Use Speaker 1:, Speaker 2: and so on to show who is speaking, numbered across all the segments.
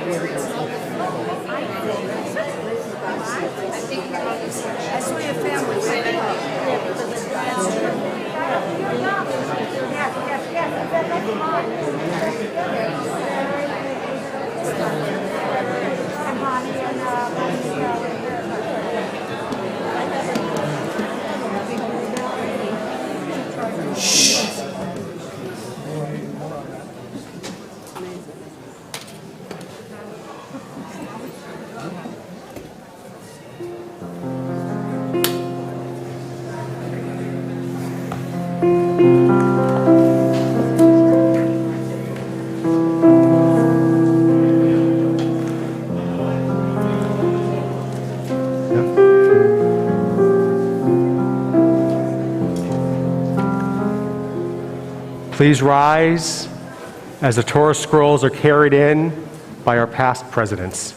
Speaker 1: That's where your family went.
Speaker 2: Please rise as the Torah scrolls are carried in by our past presidents.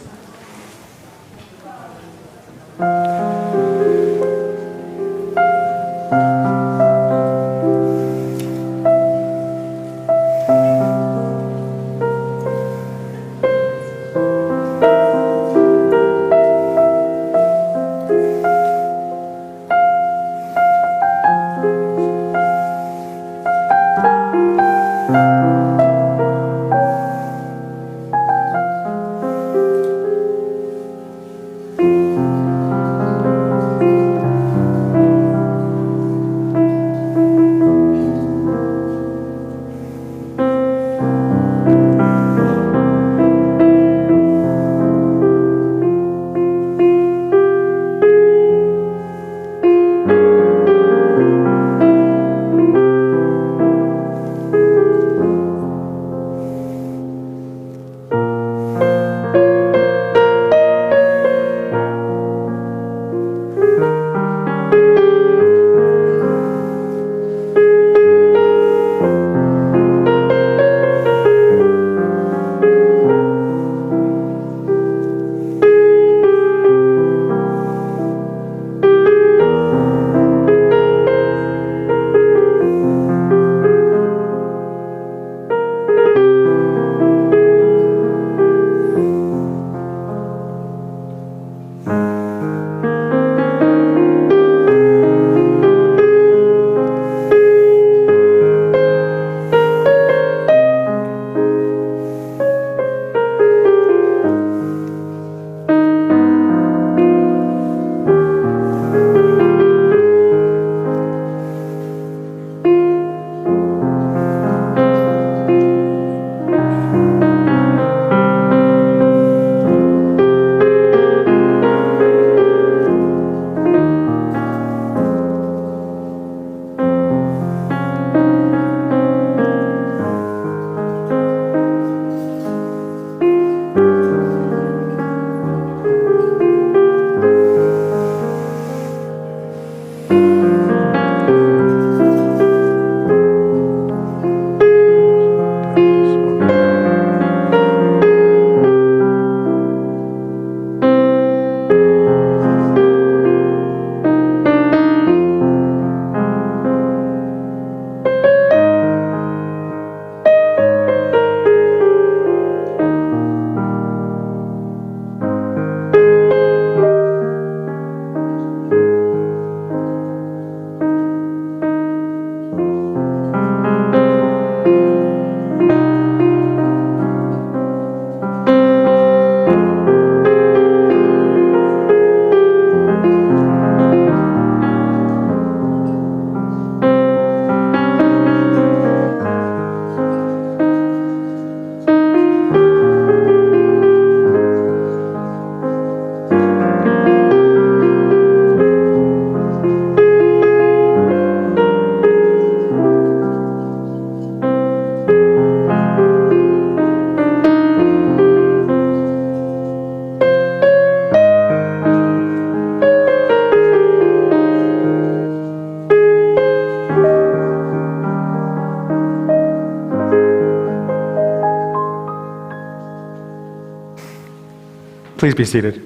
Speaker 2: Please be seated.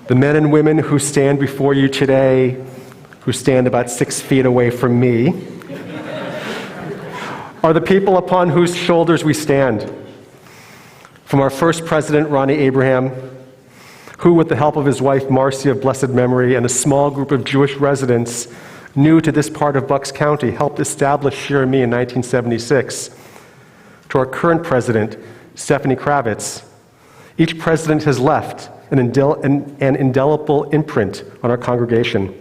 Speaker 2: The men and women who stand before you today who stand about 6 feet away from me, are the people upon whose shoulders we stand. From our first president, Ronnie Abraham, who, with the help of his wife, Marcy of blessed memory, and a small group of Jewish residents new to this part of Bucks County, helped establish Shir Me in 1976, to our current president, Stephanie Kravitz. Each president has left an indelible imprint on our congregation.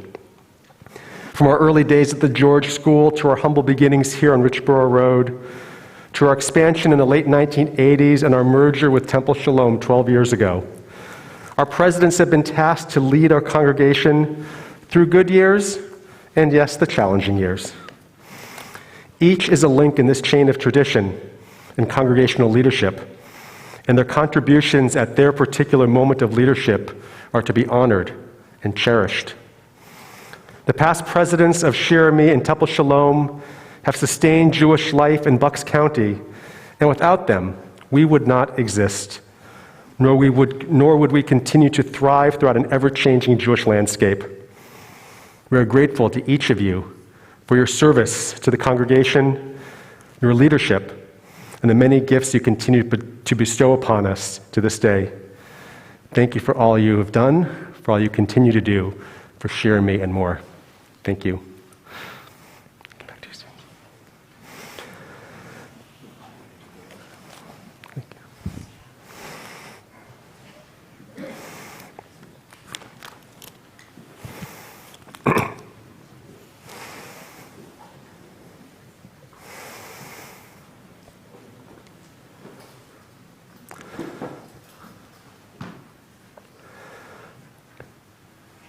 Speaker 2: From our early days at the George School to our humble beginnings here on Richborough Road, to our expansion in the late 1980s and our merger with Temple Shalom 12 years ago. Our presidents have been tasked to lead our congregation through good years and, yes, the challenging years. Each is a link in this chain of tradition and congregational leadership, and their contributions at their particular moment of leadership are to be honored and cherished. The past presidents of Shir Me and Temple Shalom have sustained Jewish life in Bucks County, and without them, we would not exist, nor would we continue to thrive throughout an ever-changing Jewish landscape. We are grateful to each of you for your service to the congregation, your leadership, and the many gifts you continue to bestow upon us to this day. Thank you for all you have done, for all you continue to do for Shir Me and more. Thank you. Back to you, Steve. Thank you.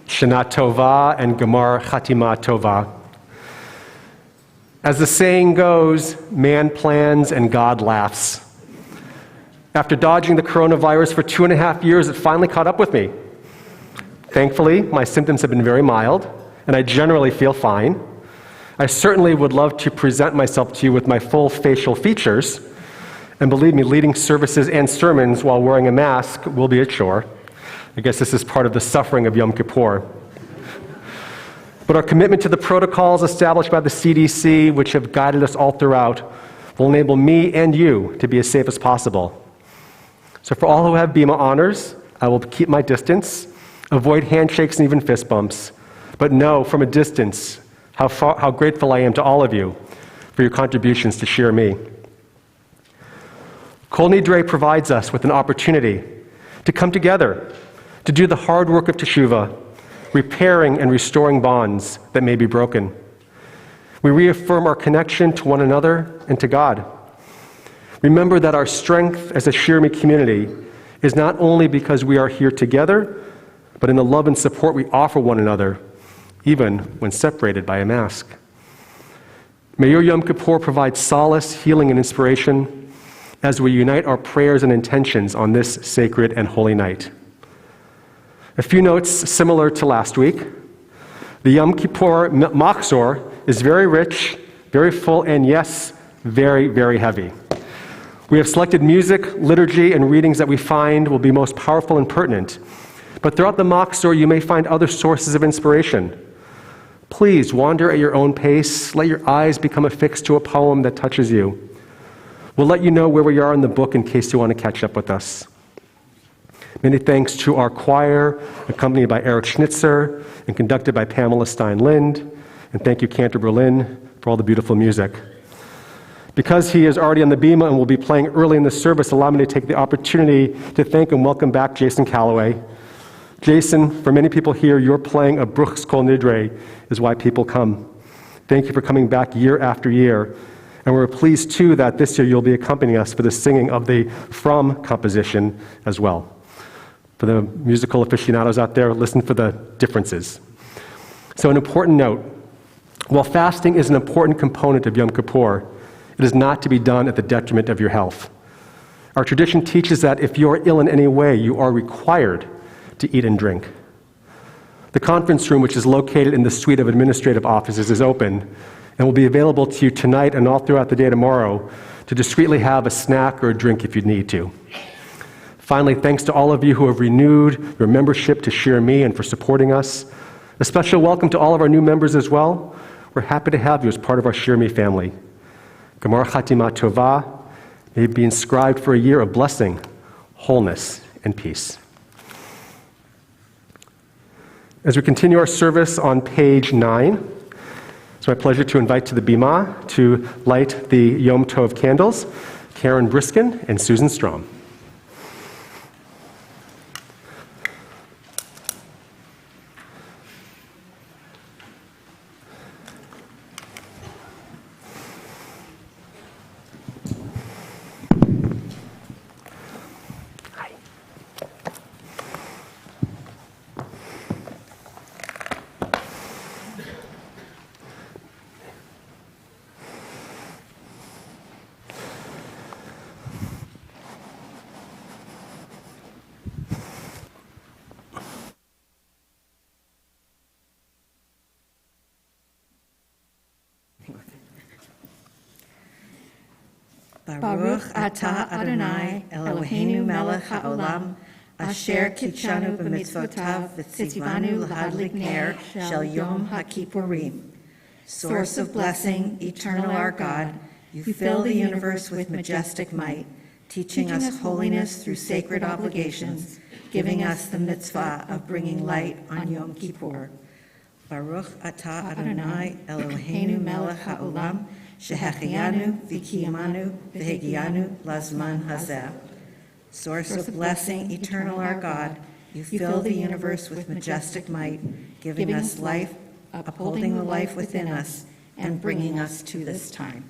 Speaker 2: Shana Tova and Gemar Chatima Tova. As the saying goes, man plans and God laughs. After dodging the coronavirus for 2.5 years, it finally caught up with me. Thankfully, my symptoms have been very mild, and I generally feel fine. I certainly would love to present myself to you with my full facial features, and believe me, leading services and sermons while wearing a mask will be a chore. I guess this is part of the suffering of Yom Kippur. But our commitment to the protocols established by the CDC, which have guided us all throughout, will enable me and you to be as safe as possible. So for all who have Bima honors, I will keep my distance, avoid handshakes and even fist bumps, but know from a distance how grateful I am to all of you for your contributions to Shir Me. Kol Nidrei provides us with an opportunity to come together, to do the hard work of teshuvah, repairing and restoring bonds that may be broken. We reaffirm our connection to one another and to God. Remember that our strength as a Shir Me community is not only because we are here together, but in the love and support we offer one another, even when separated by a mask. May your Yom Kippur provide solace, healing, and inspiration as we unite our prayers and intentions on this sacred and holy night. A few notes similar to last week. The Yom Kippur Machzor is very rich, very full, and yes, very, very heavy. We have selected music, liturgy, and readings that we find will be most powerful and pertinent. But throughout the Machzor, you may find other sources of inspiration. Please wander at your own pace. Let your eyes become affixed to a poem that touches you. We'll let you know where we are in the book in case you want to catch up with us. Many thanks to our choir, accompanied by Eric Schnitzer and conducted by Pamela Stein-Lind. And thank you, Cantor Berlin, for all the beautiful music. Because he is already on the Bima and will be playing early in the service, allow me to take the opportunity to thank and welcome back Jason Calloway. Jason, for many people here, your playing of Bruch's Kol Nidrei is why people come. Thank you for coming back year after year. And we're pleased, too, that this year you'll be accompanying us for the singing of the From composition as well. For the musical aficionados out there, listen for the differences. So an important note, while fasting is an important component of Yom Kippur, it is not to be done at the detriment of your health. Our tradition teaches that if you are ill in any way, you are required to eat and drink. The conference room, which is located in the suite of administrative offices, is open and will be available to you tonight and all throughout the day tomorrow to discreetly have a snack or a drink if you need to. Finally, thanks to all of you who have renewed your membership to Shir Me and for supporting us. A special welcome to all of our new members as well. We're happy to have you as part of our Shirmi family. Gemar Chatima Tova, may it be inscribed for a year of blessing, wholeness, and peace. As we continue our service on page 9, it's my pleasure to invite to the Bima to light the Yom Tov candles, Karen Briskin and Susan Strom.
Speaker 1: Baruch atah Adonai Eloheinu melech haolam asher kitshanu b'mitzvotav v'tzivanu lahadlik ner shel yom hakippurim. Source of blessing, eternal our God, you fill the universe with majestic might, teaching us holiness through sacred obligations, giving us the mitzvah of bringing light on Yom Kippur. Baruch atah Adonai Eloheinu melech haolam Shehechiyanu v'kiyamanu v'hegianu lazman hazeh. Source of blessing, eternal our God, you fill the universe with majestic might, giving us life, upholding the life within us, and bringing us to this time.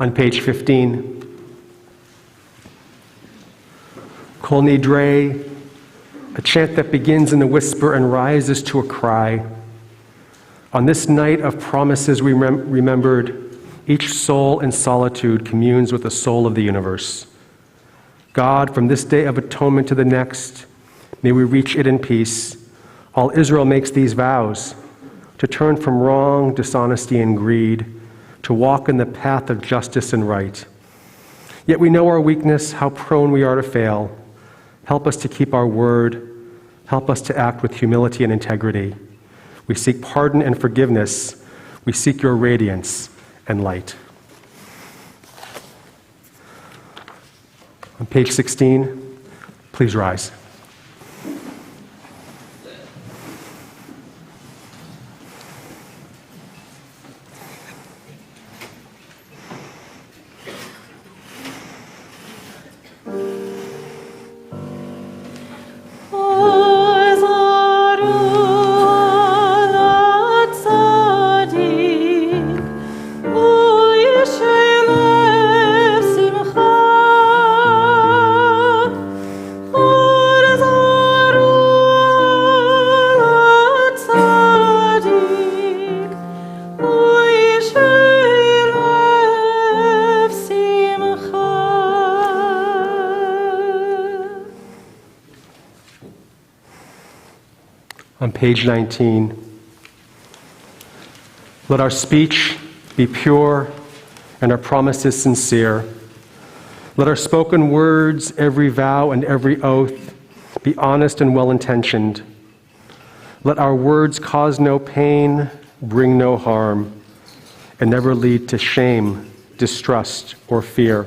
Speaker 2: On page 15, Kol Nidrei, a chant that begins in a whisper and rises to a cry. On this night of promises we remembered, each soul in solitude communes with the soul of the universe. God, from this day of atonement to the next, may we reach it in peace. All Israel makes these vows, to turn from wrong, dishonesty, and greed, to walk in the path of justice and right. Yet we know our weakness, how prone we are to fail. Help us to keep our word. Help us to act with humility and integrity. We seek pardon and forgiveness. We seek your radiance and light. On page 16, please rise. on page 19. Let our speech be pure and our promises sincere. Let our spoken words, every vow and every oath, be honest and well-intentioned. Let our words cause no pain, bring no harm, and never lead to shame, distrust, or fear.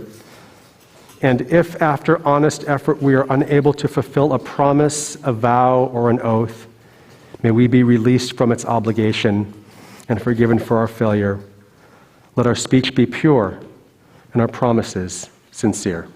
Speaker 2: And if after honest effort we are unable to fulfill a promise, a vow, or an oath, may we be released from its obligation and forgiven for our failure. Let our speech be pure and our promises sincere.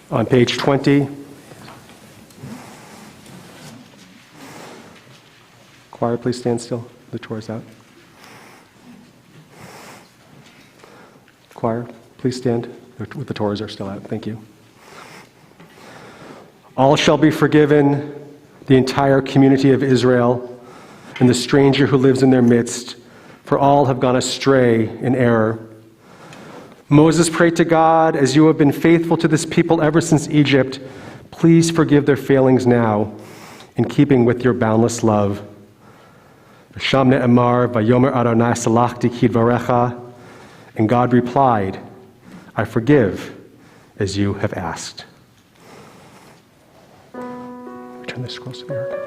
Speaker 2: On page 20, choir, please stand still. The Torah's out. Choir, please stand. The Torahs are still out. Thank you. All shall be forgiven, the entire community of Israel, and the stranger who lives in their midst, for all have gone astray in error. Moses prayed to God, as you have been faithful to this people ever since Egypt, please forgive their failings now, in keeping with your boundless love. V'sham ne'emar, v'yomer Adonai salachti kidvarecha, and God replied, I forgive as you have asked. Turn the scrolls to Eric.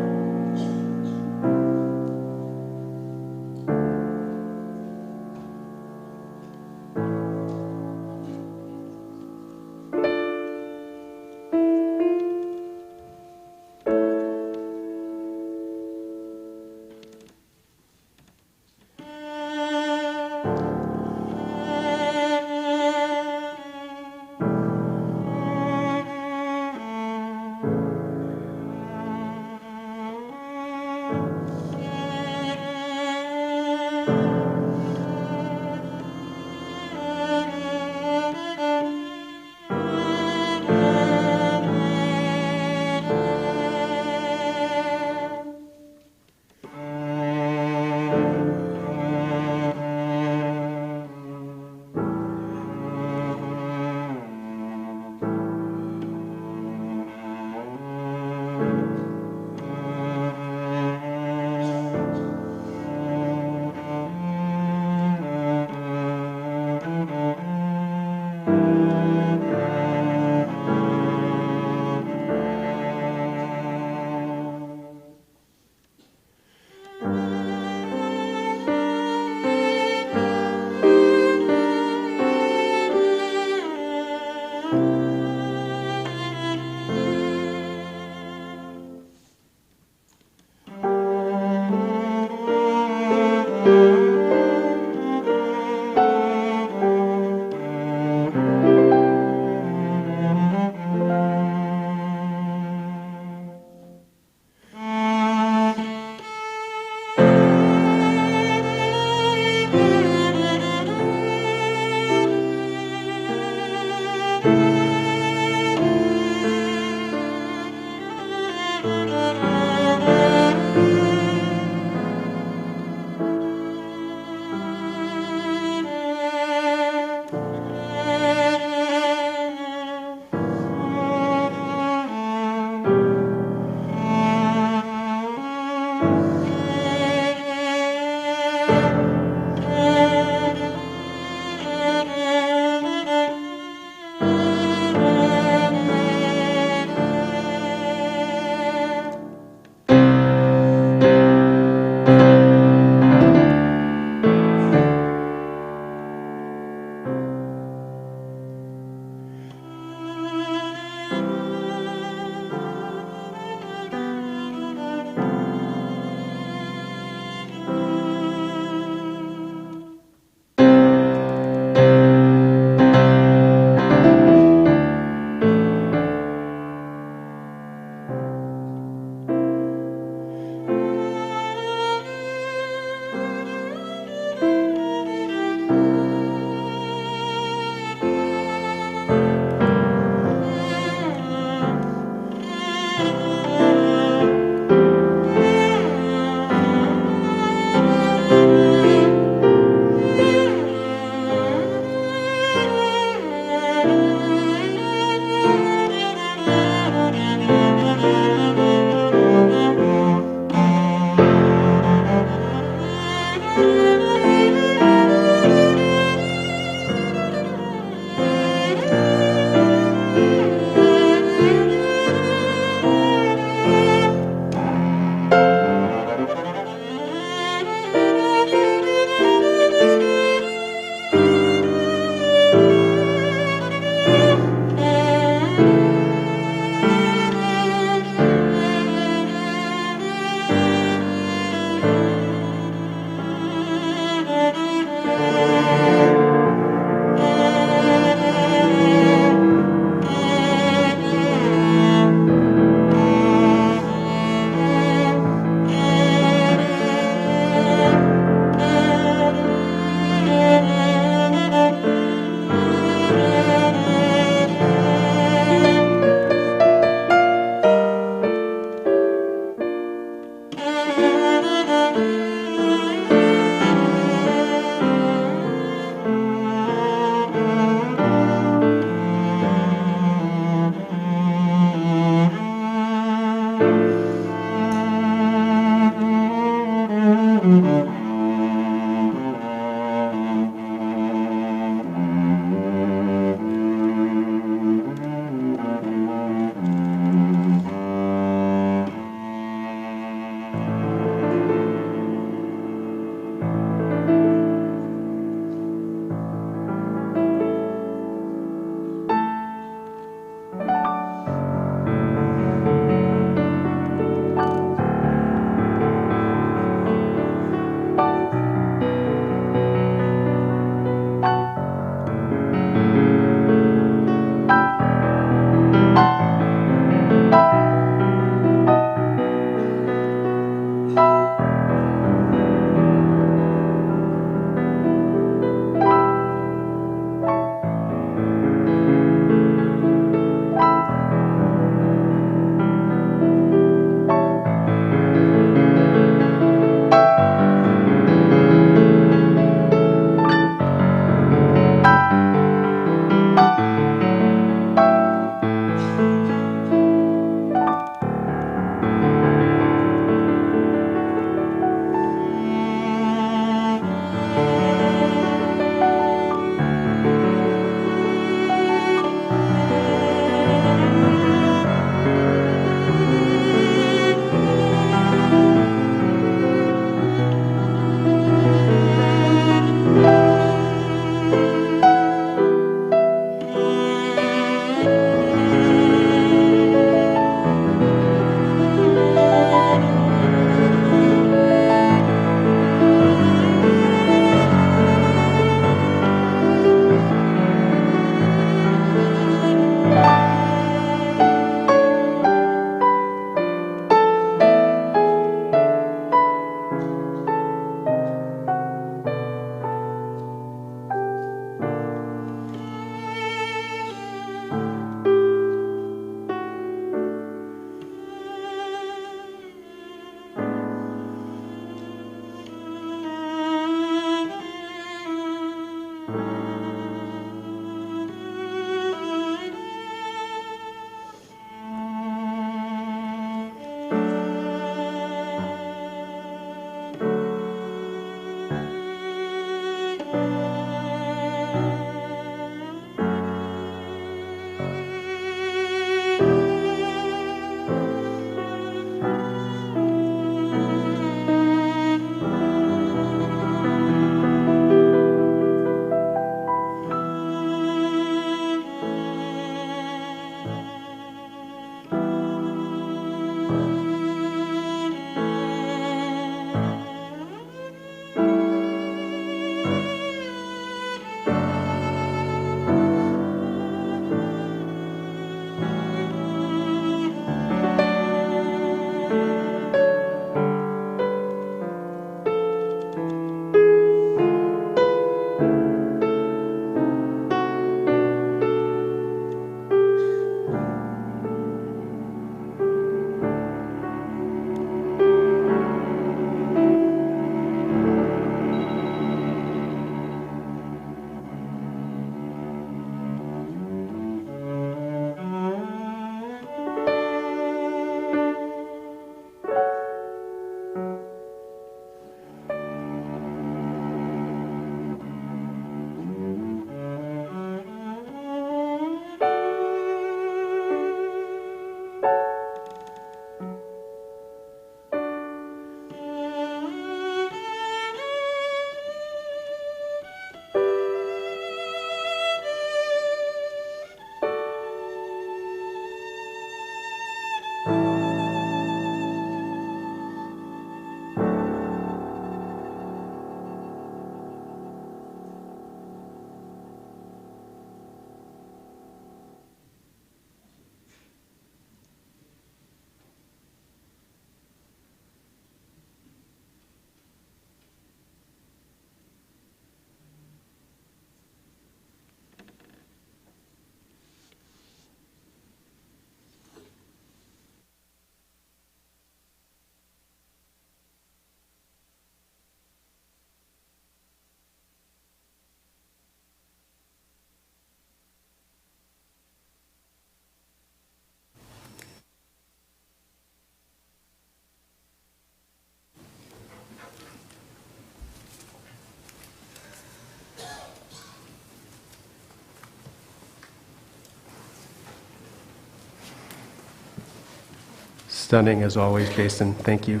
Speaker 2: Stunning as always, Jason. Thank you.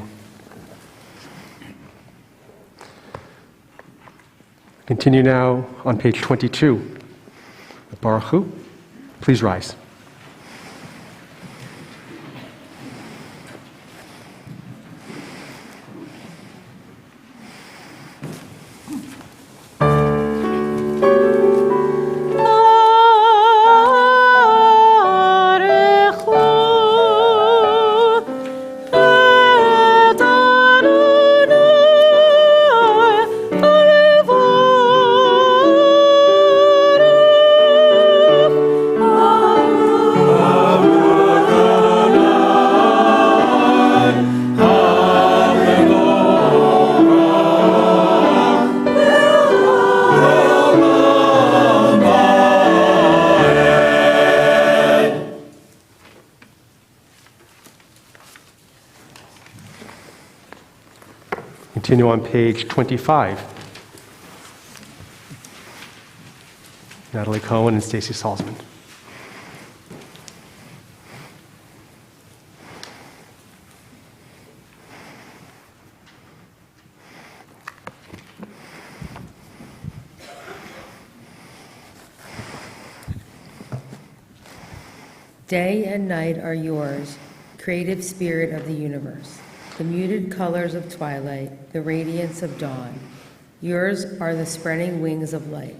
Speaker 2: Continue now on page 22. Baruch Hu, please rise. Continue on page 25. Natalie Cohen and Stacy Salzman.
Speaker 3: Day and night are yours, creative spirit of the universe. The muted colors of twilight, the radiance of dawn. Yours are the spreading wings of light,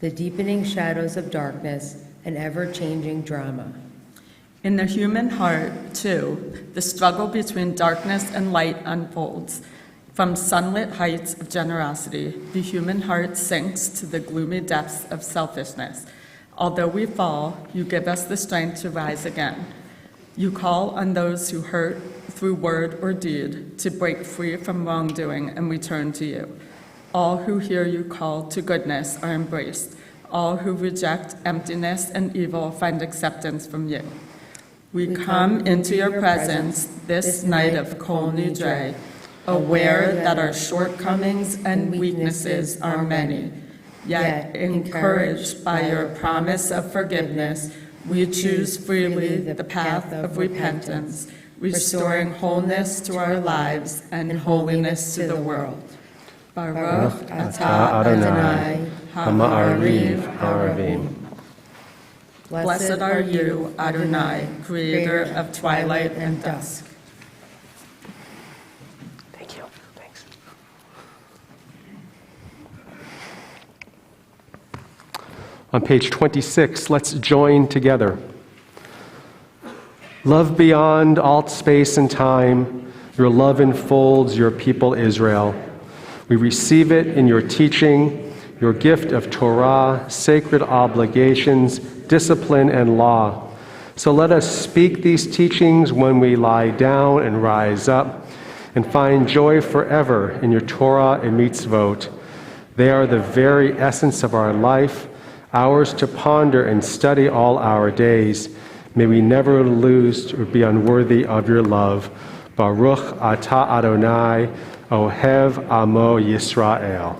Speaker 3: the deepening shadows of darkness, and ever-changing drama.
Speaker 4: In the human heart, too, the struggle between darkness and light unfolds. From sunlit heights of generosity, the human heart sinks to the gloomy depths of selfishness. Although we fall, you give us the strength to rise again. You call on those who hurt through word or deed to break free from wrongdoing and return to you. All who hear you call to goodness are embraced. All who reject emptiness and evil find acceptance from you. We come into your presence this night of Kol Nidrei, aware that our shortcomings and weaknesses are many, yet encouraged by your promise of forgiveness, we choose freely the path of repentance, restoring wholeness to our lives and holiness to the world. Baruch atah Adonai, ha'ma'ariv ha'aravim. Blessed are you, Adonai, creator of twilight and dusk.
Speaker 2: Thank you. Thanks. On page 26, let's join together. Love beyond all space and time, your love enfolds your people Israel. We receive it in your teaching, your gift of Torah, sacred obligations, discipline, and law. So let us speak these teachings when we lie down and rise up, and find joy forever in your Torah and mitzvot. They are the very essence of our life, ours to ponder and study all our days. May we never lose or be unworthy of your love. Baruch atah Adonai, Ohev Amo Yisrael.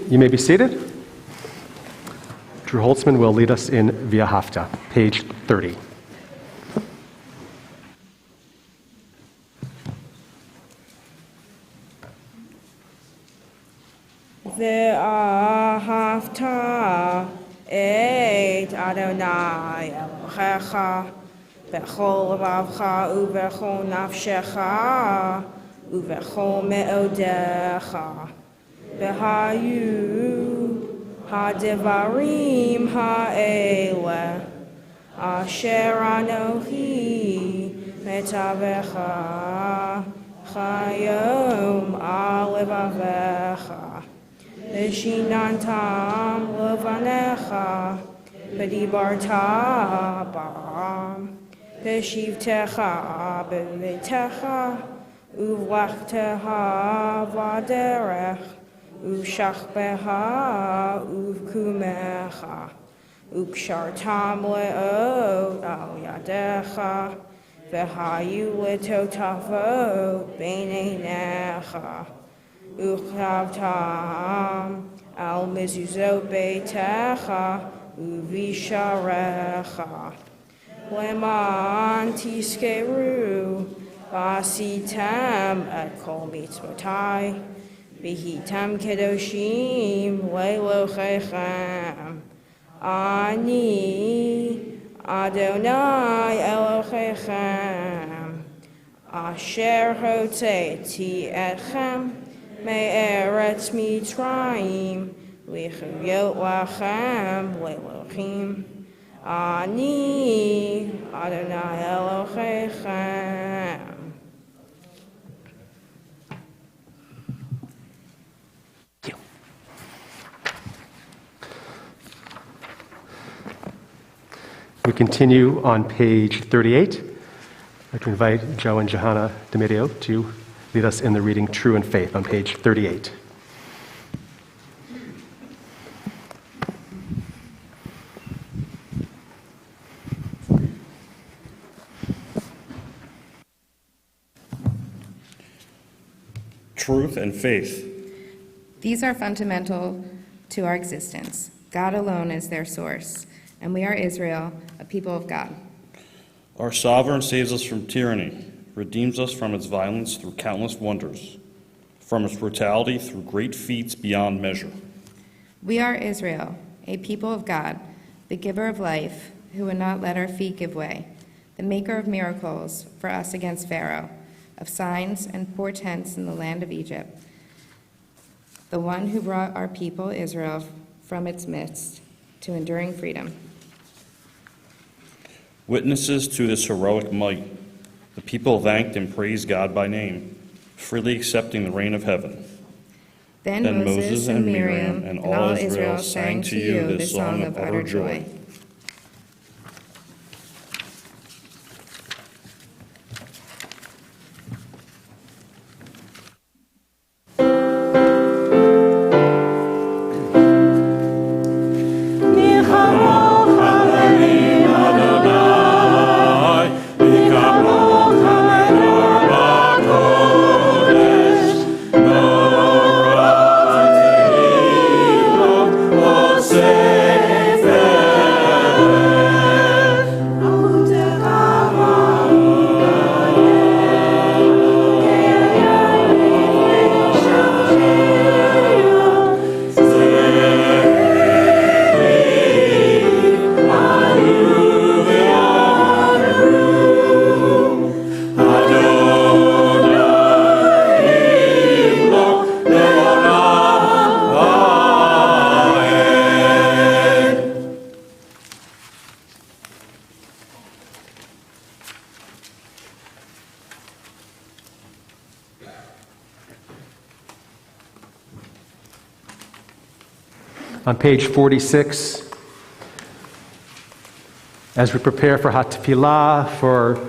Speaker 2: You may be seated. Drew Holtzman will lead us in Via Hafta, page 30.
Speaker 5: ואהבת את אדוני אלוהיך בכל לבבך ובכל נפשך ובכל מאודיך. והיו הדברים האלה אשר אנוכי מטבך חיום על לבביך ושיננתם לבניך ודיברת בם בשבתך בביתך ובלכתך בדרך ובשכבך ובקומך וקשרתם לאות על ידך והיו לטוטפות בין עיניך וכתבתם על מזוזות ביתך ובשעריך למען תזכרו ועשיתם את כל מצוותי והייתם קדושים לאלוהיכם אני אדוני אלוהיכם אשר הוצאתי אתכם מארץ מצרים לחיות לכם לאלוהים אני אדוני אלוהיכם.
Speaker 2: We continue on page 38. I'd like to invite Joe and Johanna D'Amedio to lead us in the reading True and Faith on page 38.
Speaker 6: Truth and faith.
Speaker 7: These are fundamental to our existence. God alone is their source, and we are Israel, a people of God.
Speaker 6: Our sovereign saves us from tyranny, redeems us from its violence through countless wonders, from its brutality through great feats beyond measure.
Speaker 7: We are Israel, a people of God, the giver of life, who would not let our feet give way, the maker of miracles for us against Pharaoh, of signs and portents in the land of Egypt, the one who brought our people Israel from its midst to enduring freedom.
Speaker 6: Witnesses to this heroic might, the people thanked and praised God by name, freely accepting the reign of heaven.
Speaker 7: Then Moses and Miriam and all Israel sang to you this song of utter joy.
Speaker 2: On page 46, as we prepare for Hatfilah, for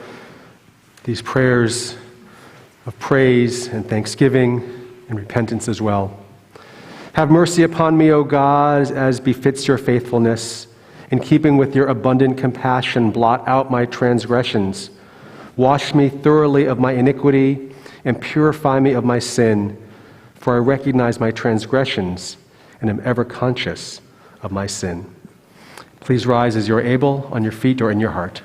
Speaker 2: these prayers of praise and thanksgiving and repentance as well. Have mercy upon me, O God, as befits your faithfulness. In keeping with your abundant compassion, blot out my transgressions. Wash me thoroughly of my iniquity and purify me of my sin, for I recognize my transgressions and am ever conscious of my sin. Please rise as you're able, on your feet or in your heart.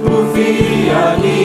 Speaker 8: Ufi ani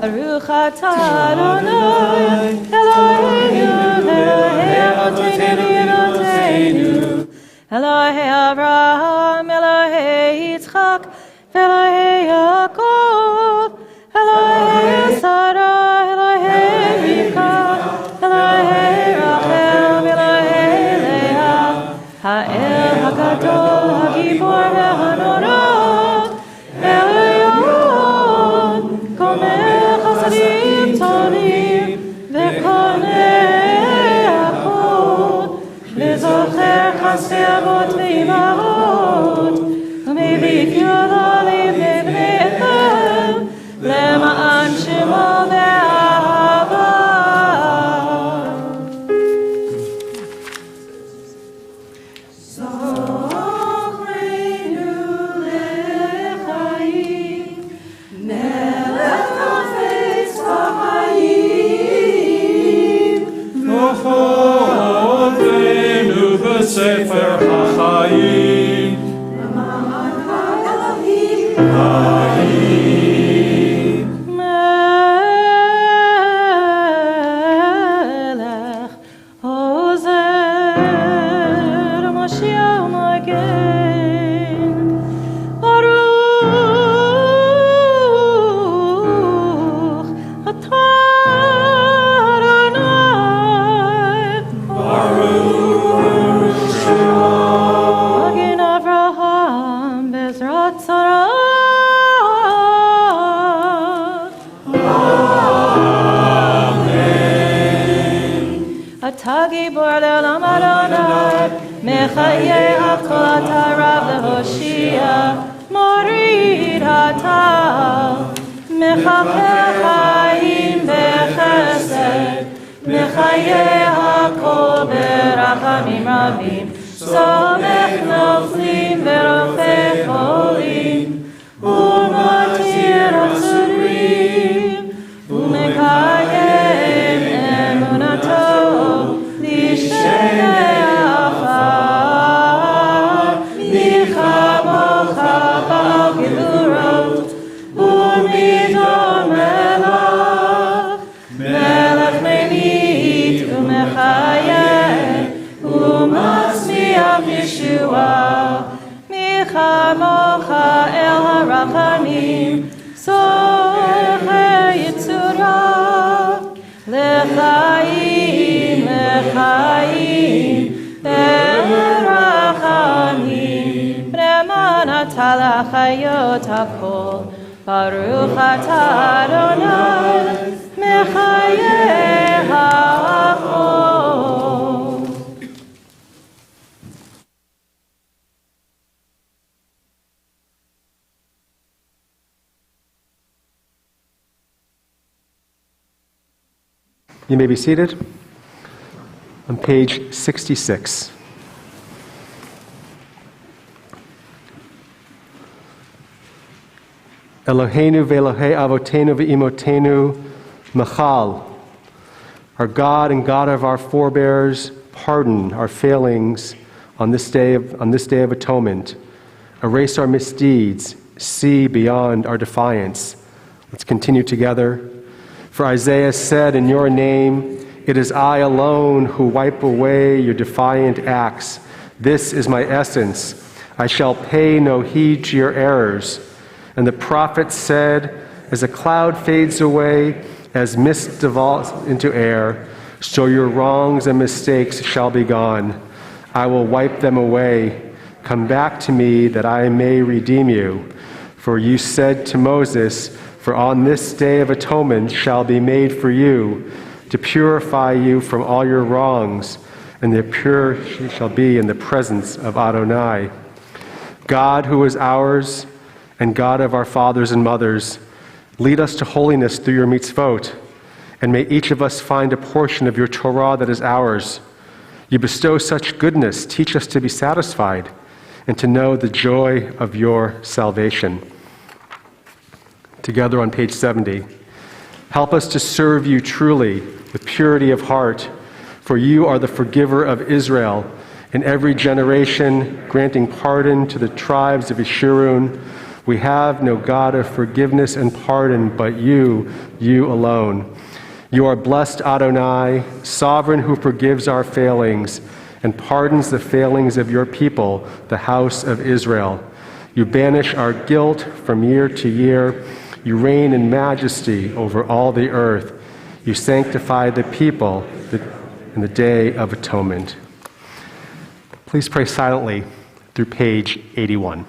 Speaker 8: Baruch atah Adonai, Eloheinu, Elohei Avotenu, Elohei Avraham, Elohei Yitzchak, Elohei Yaakov, Elohei Sarah, Elohei Rivka, Elohei Rachel, Elohei Leah, Ha'el HaGadol, HaGibor VeHanora, Elyon, Gomer Chasadim Tonim, Vekonei Akol, Lezocher Chasdei Avot Ve'imahot, U'mevik Yodalim Lebneihem, Lema'an Shemo Ve'ahava. Zochreinu lechaim, Melech Nafetz b'chayim.
Speaker 6: Nochotenu b'sefer ha'chayim.
Speaker 8: Ma'an ha'elohim. Melech Ozer Mashiach Magen. Baruch atah Adonai. Magen Avraham Bezrat Sarah. אתה גיבור לעולם אדוני, מחיה הכל אתה רב להושיע, מוריד אתה, מחפר חיים בחסד, מחיה הכל ברחמים רבים, סומך נופלים ורופא חולים, ומתיר אסורים, ומקיים אמונתו. לחיים, לחיים, ברחמים, למען אתה לחיות הכל, ברוך אתה אדוני, מחיה הכל.
Speaker 2: You may be seated. On page 66. Eloheinu ve'Elohei avotenu ve'imotenu machal. Our God and God of our forebears, pardon our failings on this day of atonement. Erase our misdeeds. See beyond our defiance. Let's continue together. For Isaiah said, in your name, it is I alone who wipe away your defiant acts. This is my essence. I shall pay no heed to your errors. And the prophet said, as a cloud fades away, as mist devolves into air, so your wrongs and mistakes shall be gone. I will wipe them away. Come back to me that I may redeem you. For you said to Moses, for on this day of atonement shall be made for you, to purify you from all your wrongs, and the pure shall be in the presence of Adonai. God who is ours, and God of our fathers and mothers, lead us to holiness through your mitzvot, and may each of us find a portion of your Torah that is ours. You bestow such goodness, teach us to be satisfied and to know the joy of your salvation. Together on page 70. Help us to serve you truly with purity of heart, for you are the forgiver of Israel in every generation, granting pardon to the tribes of Yeshurun. We have no God of forgiveness and pardon but you alone. You are blessed Adonai, sovereign who forgives our failings and pardons the failings of your people, the house of Israel. You banish our guilt from year to year. You reign in majesty over all the earth. You sanctify the people in the day of atonement. Please pray silently through page 81.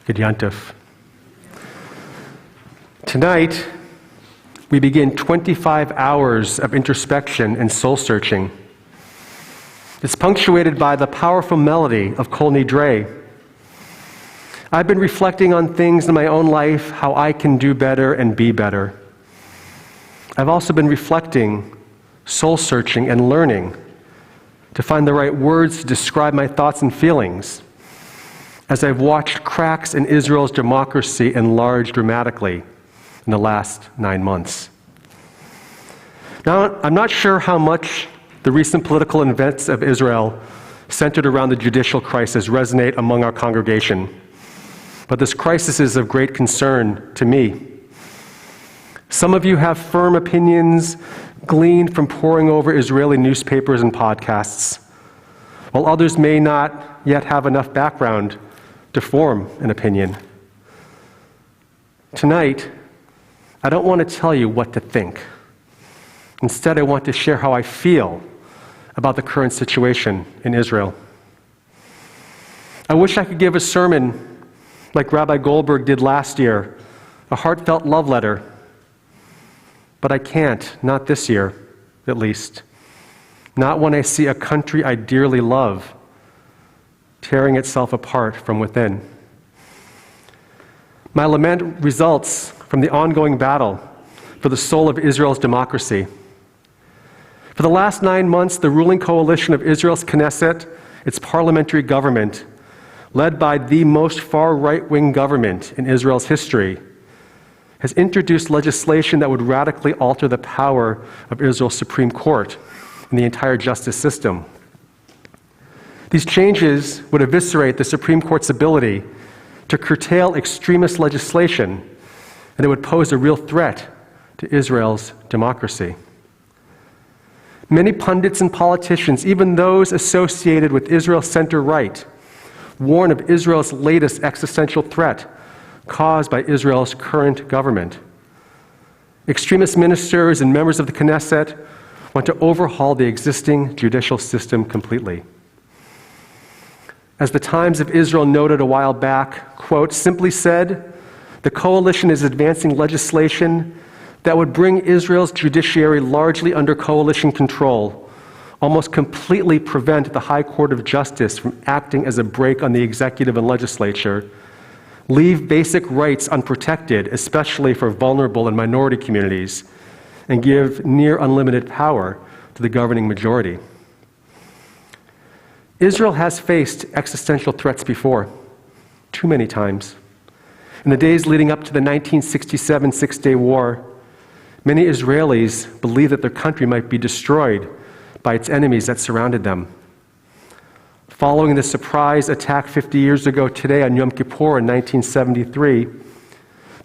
Speaker 2: Good Yantif. Tonight, we begin 25 hours of introspection and soul-searching. It's punctuated by the powerful melody of Kol Nidrei. I've been reflecting on things in my own life, how I can do better and be better. I've also been reflecting, soul-searching, and learning to find the right words to describe my thoughts and feelings as I've watched cracks in Israel's democracy enlarge dramatically in the last 9 months. Now, I'm not sure how much the recent political events of Israel centered around the judicial crisis resonate among our congregation, but this crisis is of great concern to me. Some of you have firm opinions gleaned from poring over Israeli newspapers and podcasts. while others may not yet have enough background to form an opinion. Tonight, I don't want to tell you what to think. Instead, I want to share how I feel about the current situation in Israel. I wish I could give a sermon like Rabbi Goldberg did last year, a heartfelt love letter, but I can't, not this year, at least. Not when I see a country I dearly love tearing itself apart from within. My lament results from the ongoing battle for the soul of Israel's democracy. For the last 9 months, the ruling coalition of Israel's Knesset, its parliamentary government, led by the most far right-wing government in Israel's history, has introduced legislation that would radically alter the power of Israel's Supreme Court and the entire justice system. These changes would eviscerate the Supreme Court's ability to curtail extremist legislation, and it would pose a real threat to Israel's democracy. Many pundits and politicians, even those associated with Israel's center-right, warn of Israel's latest existential threat caused by Israel's current government. Extremist ministers and members of the Knesset want to overhaul the existing judicial system completely. As the Times of Israel noted a while back, quote, simply said, the coalition is advancing legislation that would bring Israel's judiciary largely under coalition control, almost completely prevent the High Court of Justice from acting as a brake on the executive and legislature, leave basic rights unprotected, especially for vulnerable and minority communities, and give near unlimited power to the governing majority. Israel has faced existential threats before, too many times. In the days leading up to the 1967 Six-Day War, many Israelis believed that their country might be destroyed by its enemies that surrounded them. Following the surprise attack 50 years ago today on Yom Kippur in 1973,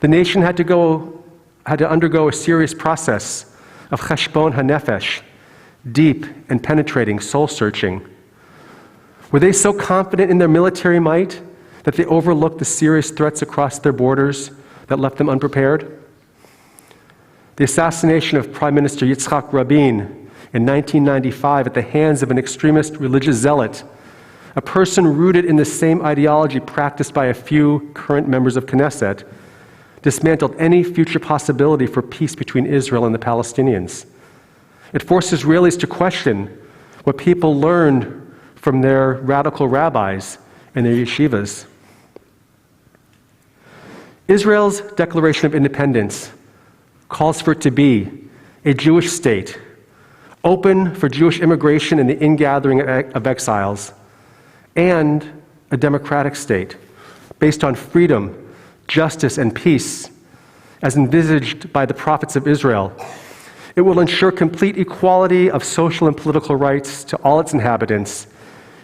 Speaker 2: the nation had to undergo a serious process of cheshbon hanefesh, deep and penetrating soul-searching. Were they so confident in their military might that they overlooked the serious threats across their borders that left them unprepared? The assassination of Prime Minister Yitzhak Rabin in 1995 at the hands of an extremist religious zealot, a person rooted in the same ideology practiced by a few current members of Knesset, dismantled any future possibility for peace between Israel and the Palestinians. It forced Israelis to question what people learned from their radical rabbis and their yeshivas. Israel's Declaration of Independence calls for it to be a Jewish state, open for Jewish immigration and the ingathering of exiles, and a democratic state based on freedom, justice, and peace, as envisaged by the prophets of Israel. It will ensure complete equality of social and political rights to all its inhabitants,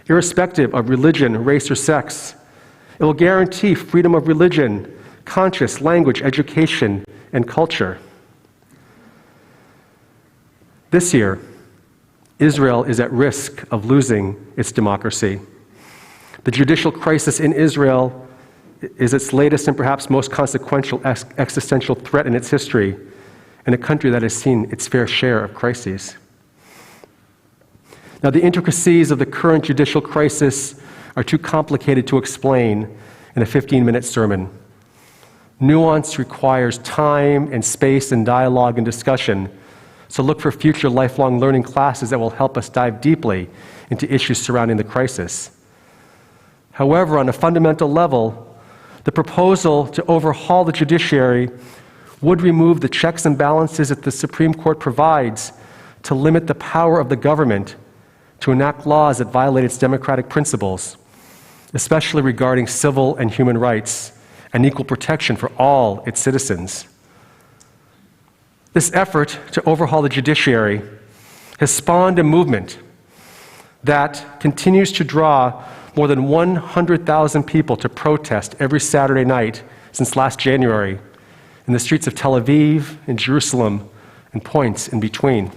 Speaker 2: irrespective of religion, race, or sex. It will guarantee freedom of religion, conscience, language, education, and culture. This year, Israel is at risk of losing its democracy. The judicial crisis in Israel is its latest and perhaps most consequential existential threat in its history, in a country that has seen its fair share of crises. Now, the intricacies of the current judicial crisis are too complicated to explain in a 15-minute sermon. Nuance requires time and space and dialogue and discussion, so look for future lifelong learning classes that will help us dive deeply into issues surrounding the crisis. However, on a fundamental level, the proposal to overhaul the judiciary would remove the checks and balances that the Supreme Court provides to limit the power of the government to enact laws that violate its democratic principles, especially regarding civil and human rights and equal protection for all its citizens. This effort to overhaul the judiciary has spawned a movement that continues to draw more than 100,000 people to protest every Saturday night since last January in the streets of Tel Aviv and Jerusalem and points in between.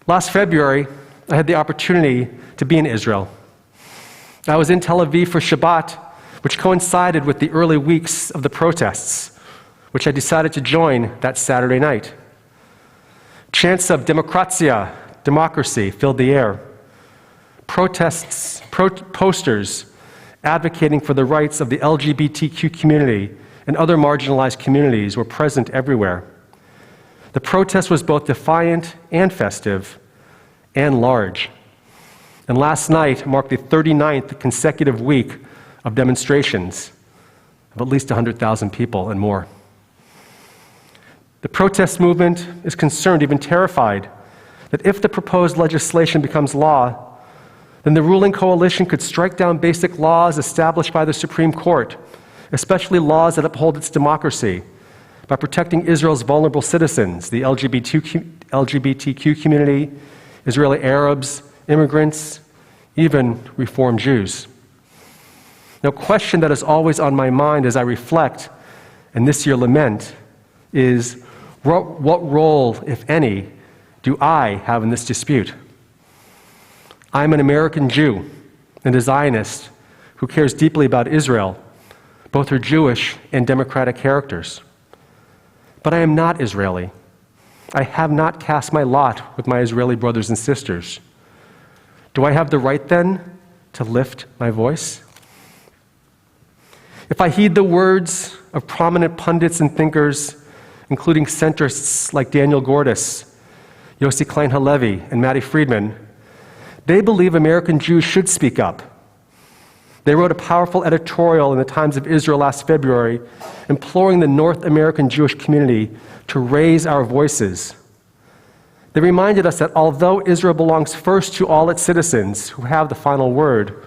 Speaker 2: Last February, I had the opportunity to be in Israel. I was in Tel Aviv for Shabbat, which coincided with the early weeks of the protests, which I decided to join that Saturday night. Chants of demokratia, democracy, filled the air. Posters advocating for the rights of the LGBTQ community and other marginalized communities were present everywhere. The protest was both defiant and festive and large. And last night marked the 39th consecutive week of demonstrations of at least 100,000 people and more. The protest movement is concerned, even terrified, that if the proposed legislation becomes law, then the ruling coalition could strike down basic laws established by the Supreme Court, especially laws that uphold its democracy, by protecting Israel's vulnerable citizens, the LGBTQ community, Israeli Arabs, immigrants, even Reform Jews. No question that is always on my mind as I reflect and this year lament is what role, if any, do I have in this dispute? I'm an American Jew and a Zionist who cares deeply about Israel, both her Jewish and democratic characters. But I am not Israeli. I have not cast my lot with my Israeli brothers and sisters. Do I have the right, then, to lift my voice? If I heed the words of prominent pundits and thinkers, including centrists like Daniel Gordis, Yossi Klein Halevi, and Matty Friedman, they believe American Jews should speak up. They wrote a powerful editorial in the Times of Israel last February, imploring the North American Jewish community to raise our voices. They reminded us that although Israel belongs first to all its citizens who have the final word,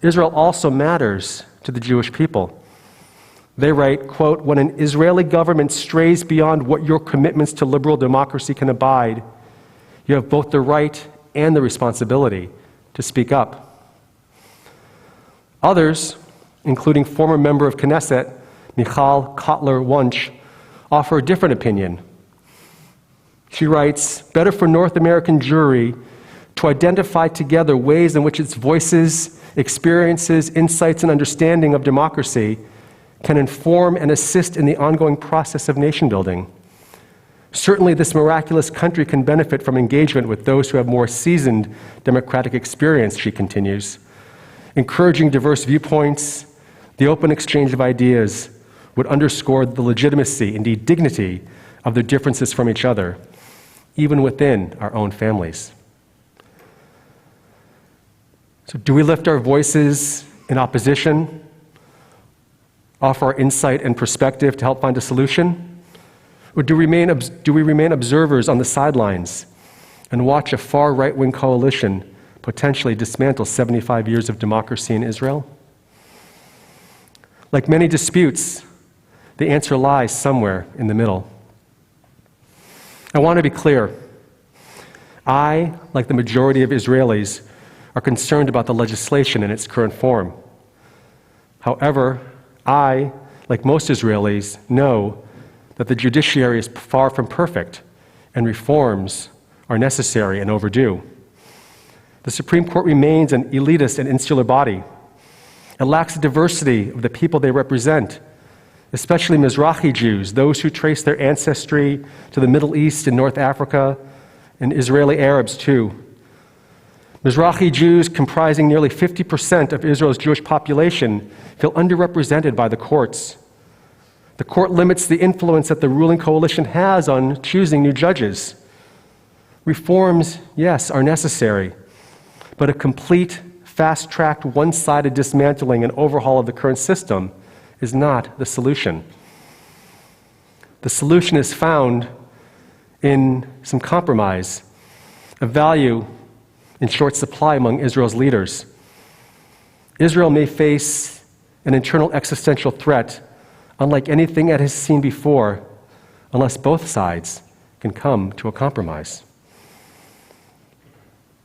Speaker 2: Israel also matters to the Jewish people. They write, quote, "When an Israeli government strays beyond what your commitments to liberal democracy can abide, you have both the right and the responsibility to speak up." Others, including former member of Knesset, Michal Kotler-Wunsch, offer a different opinion. She writes, "Better for North American Jewry to identify together ways in which its voices, experiences, insights, and understanding of democracy can inform and assist in the ongoing process of nation building. Certainly, this miraculous country can benefit from engagement with those who have more seasoned democratic experience," she continues. "Encouraging diverse viewpoints, the open exchange of ideas would underscore the legitimacy, indeed dignity, of their differences from each other, even within our own families." So do we lift our voices in opposition, offer our insight and perspective to help find a solution? Or do we remain observers on the sidelines and watch a far right-wing coalition potentially dismantle 75 years of democracy in Israel? Like many disputes, the answer lies somewhere in the middle. I want to be clear. I, like the majority of Israelis, are concerned about the legislation in its current form. However, I, like most Israelis, know that the judiciary is far from perfect and reforms are necessary and overdue. The Supreme Court remains an elitist and insular body. It lacks the diversity of the people they represent, especially Mizrahi Jews, those who trace their ancestry to the Middle East and North Africa, and Israeli Arabs too. Mizrahi Jews, comprising nearly 50% of Israel's Jewish population, feel underrepresented by the courts. The court limits the influence that the ruling coalition has on choosing new judges. Reforms, yes, are necessary, but a complete, fast-tracked, one-sided dismantling and overhaul of the current system is not the solution. The solution is found in some compromise, a value in short supply among Israel's leaders. Israel may face an internal existential threat unlike anything it has seen before, unless both sides can come to a compromise.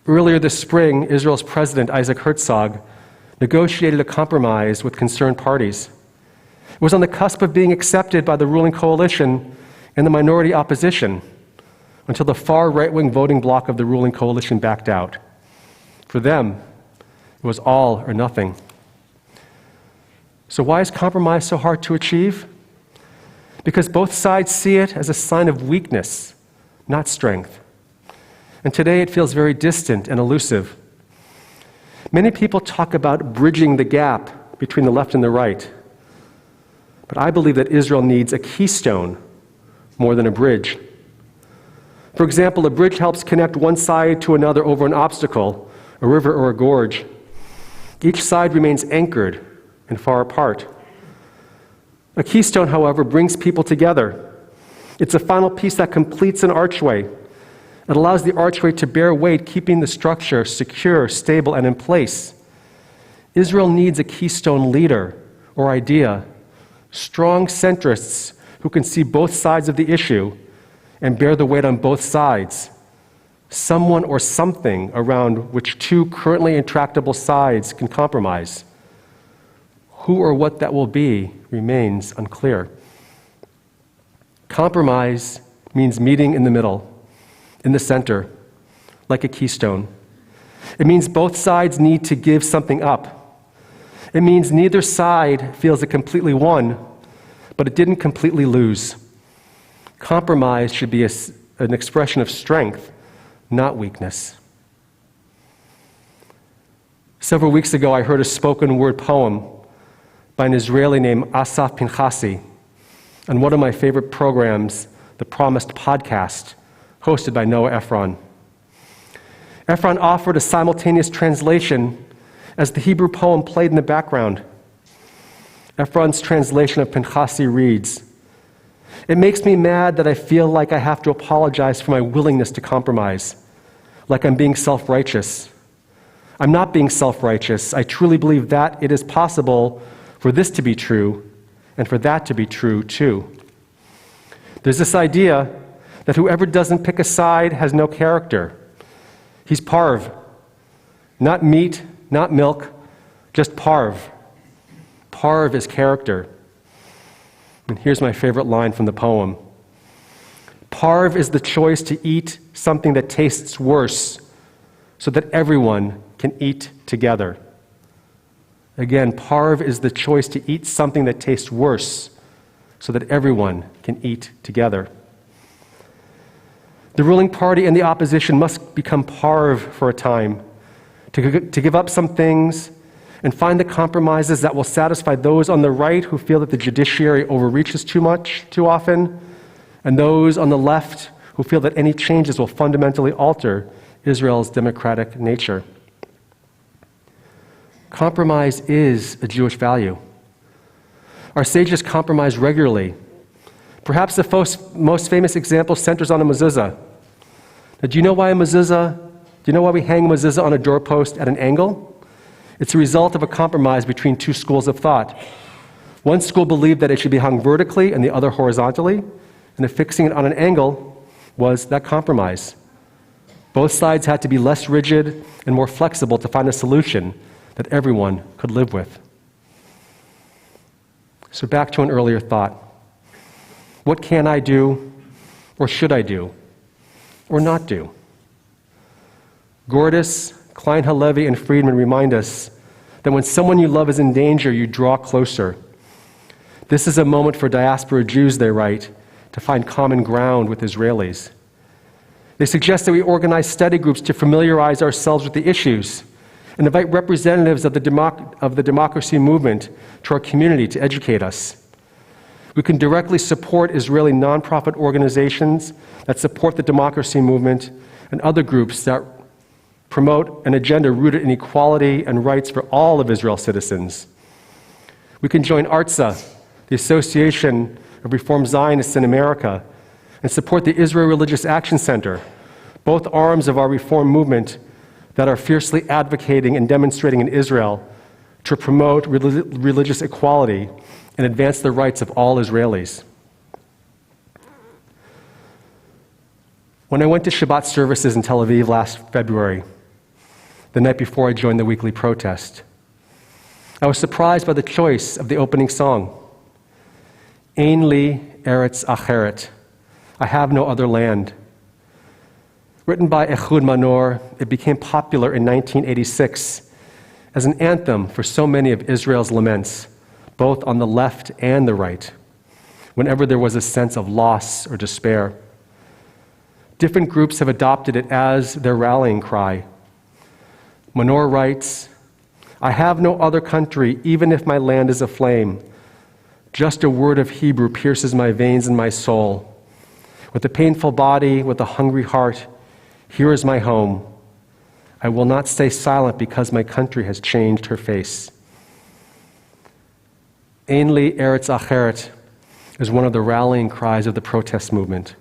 Speaker 2: Earlier this spring, Israel's President Isaac Herzog negotiated a compromise with concerned parties. It was on the cusp of being accepted by the ruling coalition and the minority opposition, until the far right-wing voting bloc of the ruling coalition backed out. For them, it was all or nothing. So why is compromise so hard to achieve? Because both sides see it as a sign of weakness, not strength. And today it feels very distant and elusive. Many people talk about bridging the gap between the left and the right. But I believe that Israel needs a keystone more than a bridge. For example, a bridge helps connect one side to another over an obstacle, a river or a gorge. Each side remains anchored and far apart. A keystone, however, brings people together. It's a final piece that completes an archway. It allows the archway to bear weight, keeping the structure secure, stable, and in place. Israel needs a keystone leader or idea, strong centrists who can see both sides of the issue and bear the weight on both sides, someone or something around which two currently intractable sides can compromise. Who or what that will be remains unclear. Compromise means meeting in the middle, in the center, like a keystone. It means both sides need to give something up. It means neither side feels it completely won, but it didn't completely lose. Compromise should be an expression of strength, not weakness. Several weeks ago, I heard a spoken word poem by an Israeli named Asaf Pinchasi on one of my favorite programs, the Promised Podcast, hosted by Noah Ephron. Ephron offered a simultaneous translation as the Hebrew poem played in the background. Ephron's translation of Pinchasi reads, "It makes me mad that I feel like I have to apologize for my willingness to compromise, like I'm being self-righteous. I'm not being self-righteous. I truly believe that it is possible for this to be true and for that to be true too." There's this idea that whoever doesn't pick a side has no character. He's parv. Not meat, not milk, just parv. Parv is character. And here's my favorite line from the poem. Parv is the choice to eat something that tastes worse so that everyone can eat together. Again, parv is the choice to eat something that tastes worse so that everyone can eat together. The ruling party and the opposition must become parv for a time, to give up some things and find the compromises that will satisfy those on the right who feel that the judiciary overreaches too much, too often, and those on the left who feel that any changes will fundamentally alter Israel's democratic nature. Compromise is a Jewish value. Our sages compromise regularly. Perhaps the most famous example centers on a mezuzah. Now, do you know why we hang a mezuzah on a doorpost at an angle? It's a result of a compromise between two schools of thought. One school believed that it should be hung vertically and the other horizontally, and that fixing it on an angle was that compromise. Both sides had to be less rigid and more flexible to find a solution that everyone could live with. So back to an earlier thought. What can I do, or should I do, or not do? Gordis, Klein Halevi, and Friedman remind us that when someone you love is in danger, you draw closer. This is a moment for diaspora Jews, they write, to find common ground with Israelis. They suggest that we organize study groups to familiarize ourselves with the issues and invite representatives of the democracy movement to our community to educate us. We can directly support Israeli nonprofit organizations that support the democracy movement and other groups that promote an agenda rooted in equality and rights for all of Israel's citizens. We can join ARTSA, the Association of Reformed Zionists in America, and support the Israel Religious Action Center, both arms of our reform movement that are fiercely advocating and demonstrating in Israel to promote religious equality and advance the rights of all Israelis. When I went to Shabbat services in Tel Aviv last February, the night before I joined the weekly protest, I was surprised by the choice of the opening song. Ein li eretz acheret. I have no other land. Written by Ehud Manor, it became popular in 1986 as an anthem for so many of Israel's laments, both on the left and the right, whenever there was a sense of loss or despair. Different groups have adopted it as their rallying cry. Manor writes, "I have no other country, even if my land is aflame. Just a word of Hebrew pierces my veins and my soul. With a painful body, with a hungry heart, here is my home. I will not stay silent because my country has changed her face." Ein li eretz acheret is one of the rallying cries of the protest movement.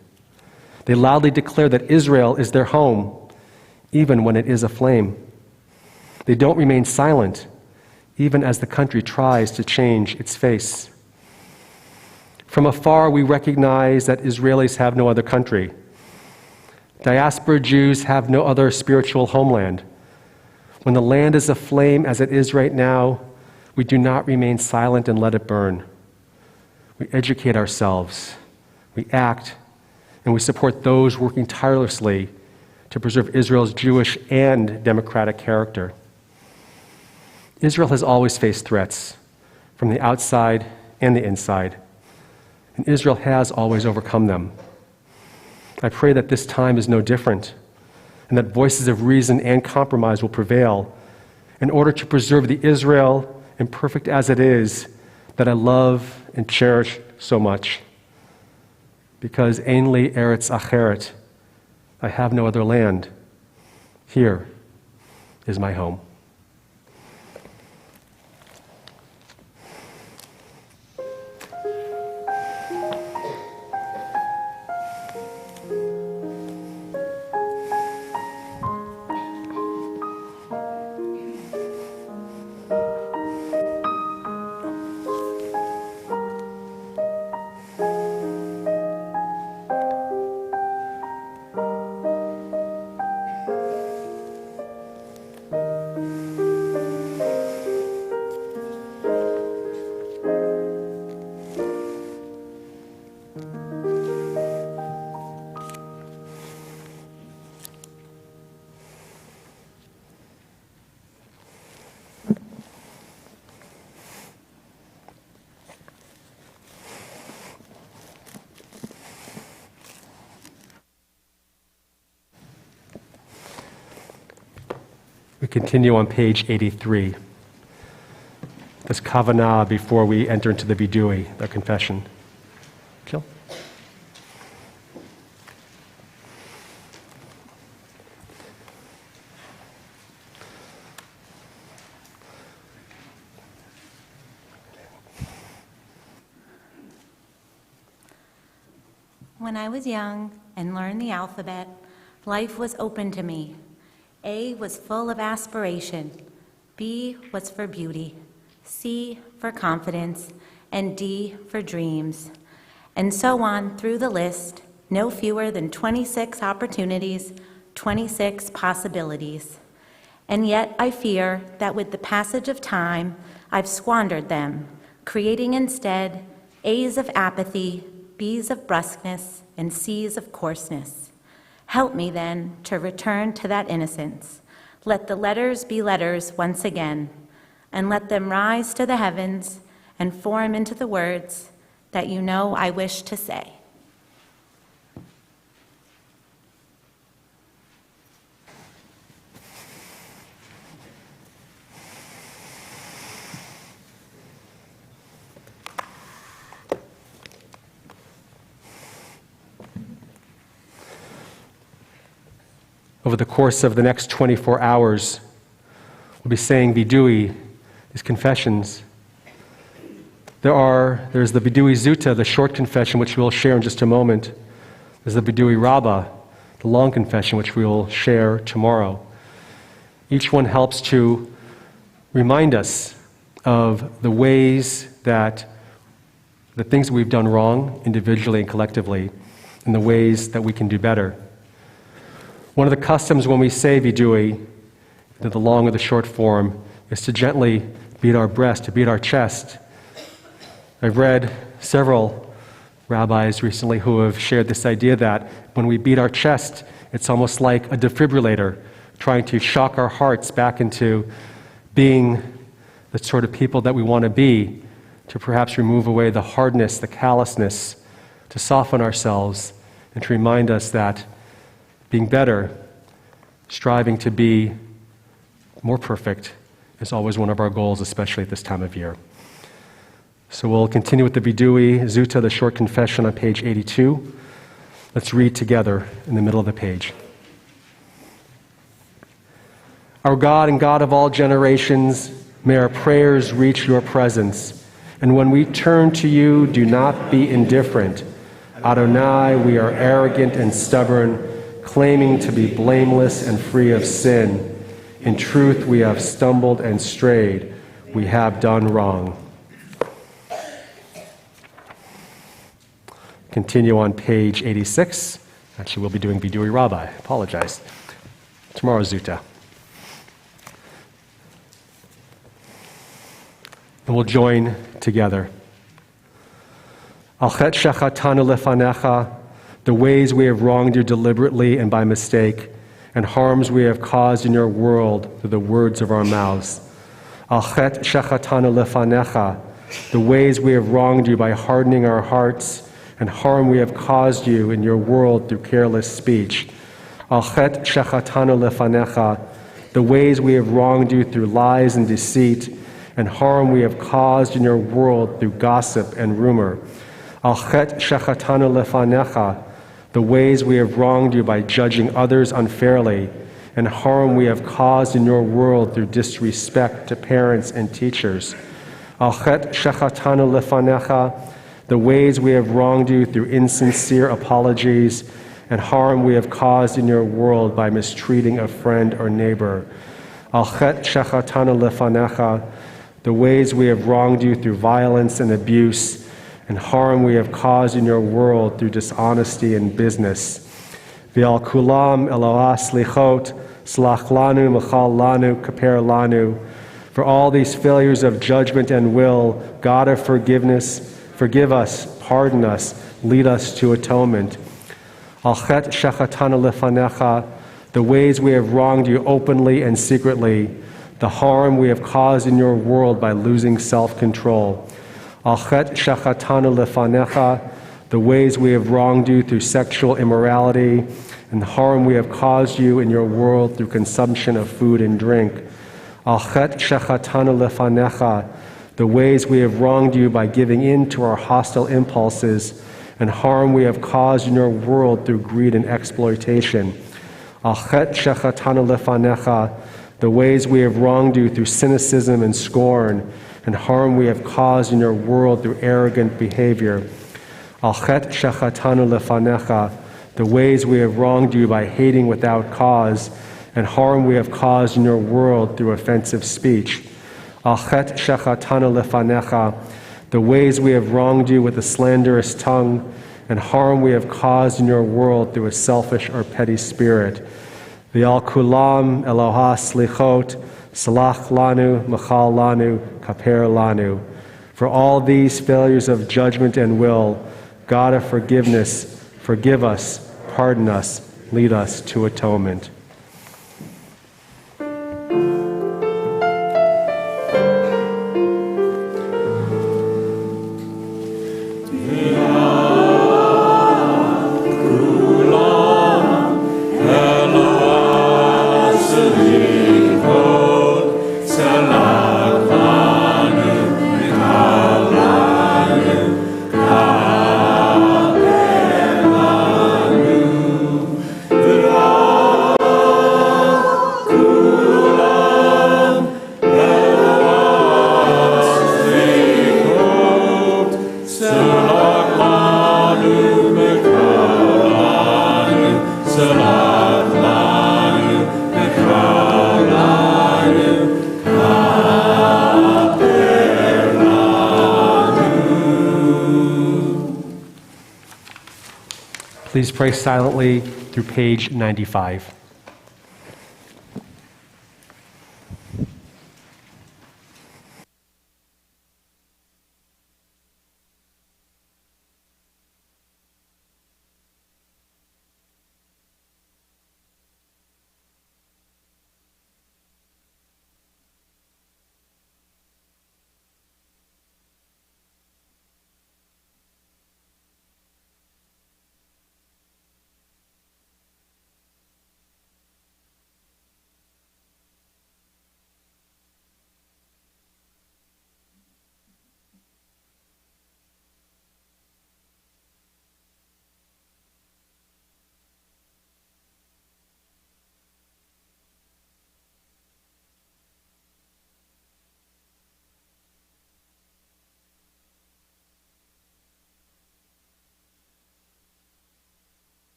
Speaker 2: They loudly declare that Israel is their home, even when it is aflame. They don't remain silent, even as the country tries to change its face. From afar, we recognize that Israelis have no other country. Diaspora Jews have no other spiritual homeland. When the land is aflame as it is right now, we do not remain silent and let it burn. We educate ourselves, we act, and we support those working tirelessly to preserve Israel's Jewish and democratic character. Israel has always faced threats from the outside and the inside, and Israel has always overcome them. I pray that this time is no different, and that voices of reason and compromise will prevail in order to preserve the Israel, imperfect as it is, that I love and cherish so much. Because Ein li eretz acheret, I have no other land. Here is my home. We continue on page 83. This kavanah before we enter into the vidui, the confession. Jill?
Speaker 9: When I was young and learned the alphabet, life was open to me. A was full of aspiration, B was for beauty, C for confidence, and D for dreams. And so on through the list, no fewer than 26 opportunities, 26 possibilities. And yet I fear that with the passage of time, I've squandered them, creating instead A's of apathy, B's of brusqueness, and C's of coarseness. Help me, then, to return to that innocence. Let the letters be letters once again, and let them rise to the heavens and form into the words that you know I wish to say.
Speaker 2: Over the course of the next 24 hours, we'll be saying vidui, these confessions. There's the vidui zuta, the short confession, which we'll share in just a moment. There's the vidui rabbah, the long confession, which we will share tomorrow. Each one helps to remind us of the ways that the things that we've done wrong, individually and collectively, and the ways that we can do better. One of the customs when we say vidui, the long or the short form, is to gently beat our breast, to beat our chest. I've read several rabbis recently who have shared this idea that when we beat our chest, it's almost like a defibrillator trying to shock our hearts back into being the sort of people that we want to be, to perhaps remove away the hardness, the callousness, to soften ourselves, and to remind us that being better, striving to be more perfect, is always one of our goals, especially at this time of year. So we'll continue with the Vidui Zuta, the short confession on page 82. Let's read together in the middle of the page. Our God and God of all generations, may our prayers reach your presence. And when we turn to you, do not be indifferent. Adonai, we are arrogant and stubborn, claiming to be blameless and free of sin. In truth, we have stumbled and strayed. We have done wrong. Continue on page 86. Actually, we'll be doing Vidui Rabbi. Apologize. Tomorrow's Zuta. And we'll join together. Al chet shechatanu lefanecha, the ways we have wronged you deliberately and by mistake, and harms we have caused in your world through the words of our mouths. Al chet shechatanu lefanecha, the ways we have wronged you by hardening our hearts, and harm we have caused you in your world through careless speech. Al chet shechatanu lefanecha, the ways we have wronged you through lies and deceit, and harm we have caused in your world through gossip and rumor. Al chet shechatanu lefanecha, the ways we have wronged you by judging others unfairly, and harm we have caused in your world through disrespect to parents and teachers. Al chet shechatanu lefanecha, the ways we have wronged you through insincere apologies, and harm we have caused in your world by mistreating a friend or neighbor. Al chet shechatanu lefanecha, the ways we have wronged you through violence and abuse, and harm we have caused in your world through dishonesty and business. V'al kulam Eloah slichot, slach lanu, machal lanu, kaper lanu. For all these failures of judgment and will, God of forgiveness, forgive us, pardon us, lead us to atonement. Al chet shechatanu lefanecha, the ways we have wronged you openly and secretly, the harm we have caused in your world by losing self-control. Al chet shechatanu lefanecha, the ways we have wronged you through sexual immorality, and the harm we have caused you in your world through consumption of food and drink. Al chet shechatanu lefanecha, the ways we have wronged you by giving in to our hostile impulses, and harm we have caused in your world through greed and exploitation. Al chet shechatanu lefanecha, the ways we have wronged you through cynicism and scorn, and harm we have caused in your world through arrogant behavior. Al chet shechatanu lefanecha, the ways we have wronged you by hating without cause, and harm we have caused in your world through offensive speech. Al chet shechatanu lefanecha, the ways we have wronged you with a slanderous tongue, and harm we have caused in your world through a selfish or petty spirit. V'al kulam Eloah slichot, salach lanu, machal lanu, kaper lanu. For all these failures of judgment and will, God of forgiveness, forgive us, pardon us, lead us to atonement. Please pray silently through page 95.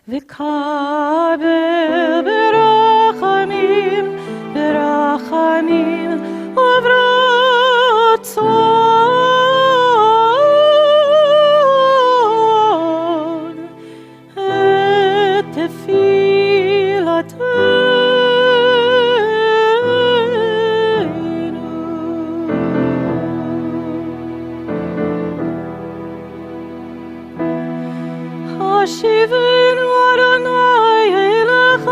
Speaker 8: וכבל ברחמים, ברחמים וברצון את תפילתנו. השיבנו אדוני אליך,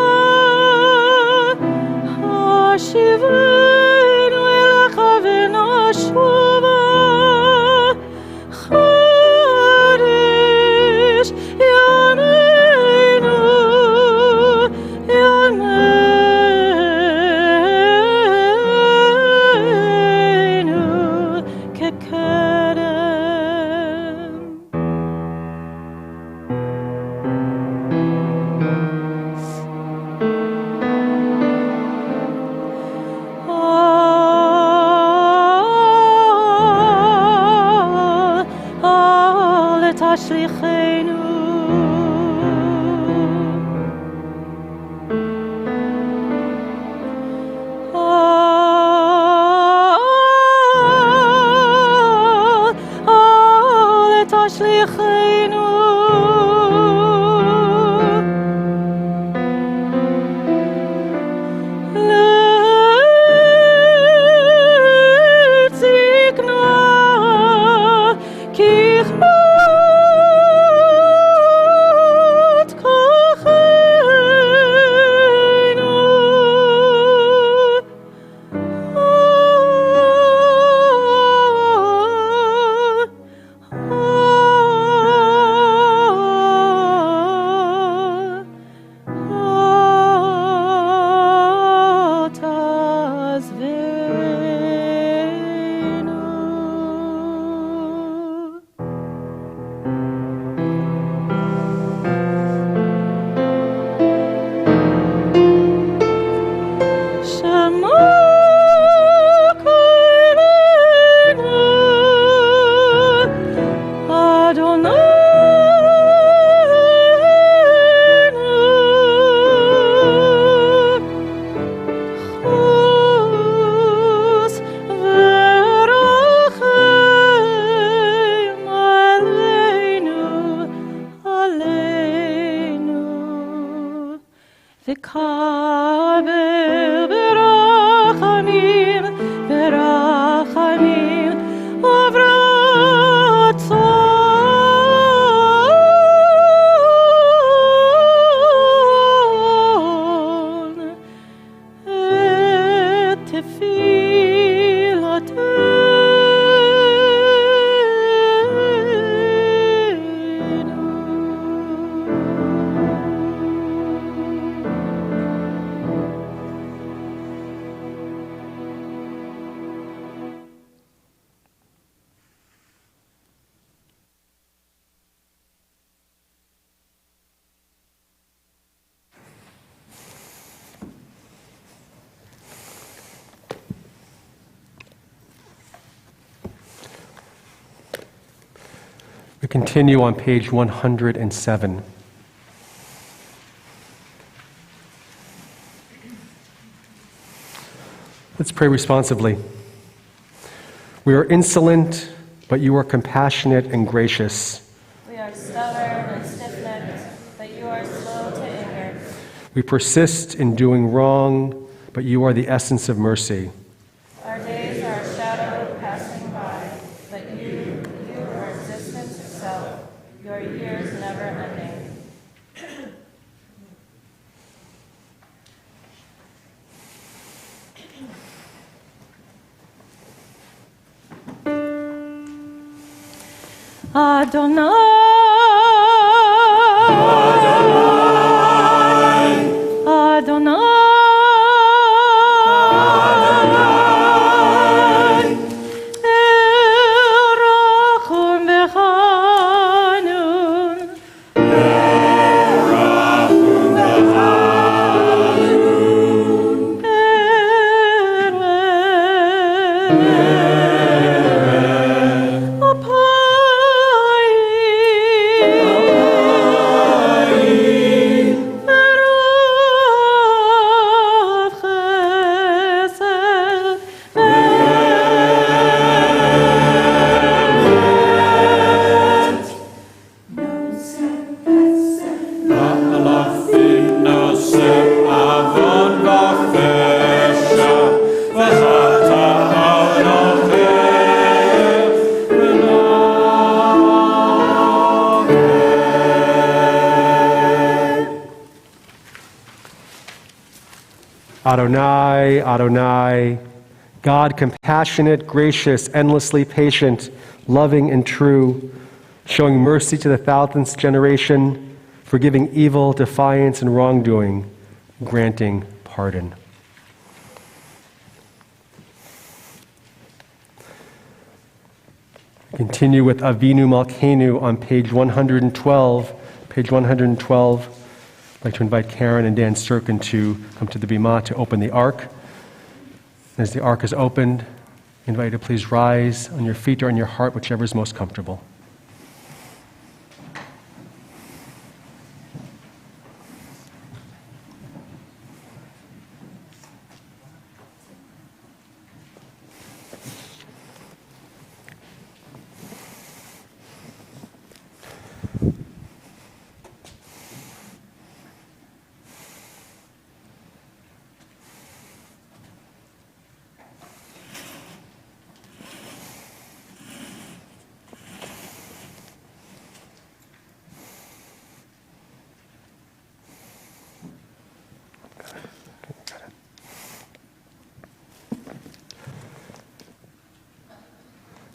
Speaker 8: השיבנו אליך ונשובה, חדש ימינו, ימינו כקדם. תשליכנו תשליכנו לזקנה ככלות וכבל ברחמים, ברחמים וברצון את תפילתנו.
Speaker 2: We continue on page 107. Let's pray responsively. We are insolent, but you are compassionate and gracious.
Speaker 8: We are stubborn and stiff-necked, but you are slow to anger.
Speaker 2: We persist in doing wrong, but you are the essence of mercy.
Speaker 8: Our days are a shadow passing by, but you are existence itself, your years never ending. Adonai, Adonai, Erachum v'chanun, Erachum v'chanun, Erech, Apayim.
Speaker 2: Adonai, Adonai, God compassionate, gracious, endlessly patient, loving and true, showing mercy to the thousandth generation, forgiving evil, defiance, and wrongdoing, granting pardon. Continue with Avinu Malkeinu on page 112. Page 112. I'd like to invite Karen and Dan Sturkin to come to the Bima to open the Ark. As the Ark is opened, I invite you to please rise on your feet or on your heart, whichever is most comfortable.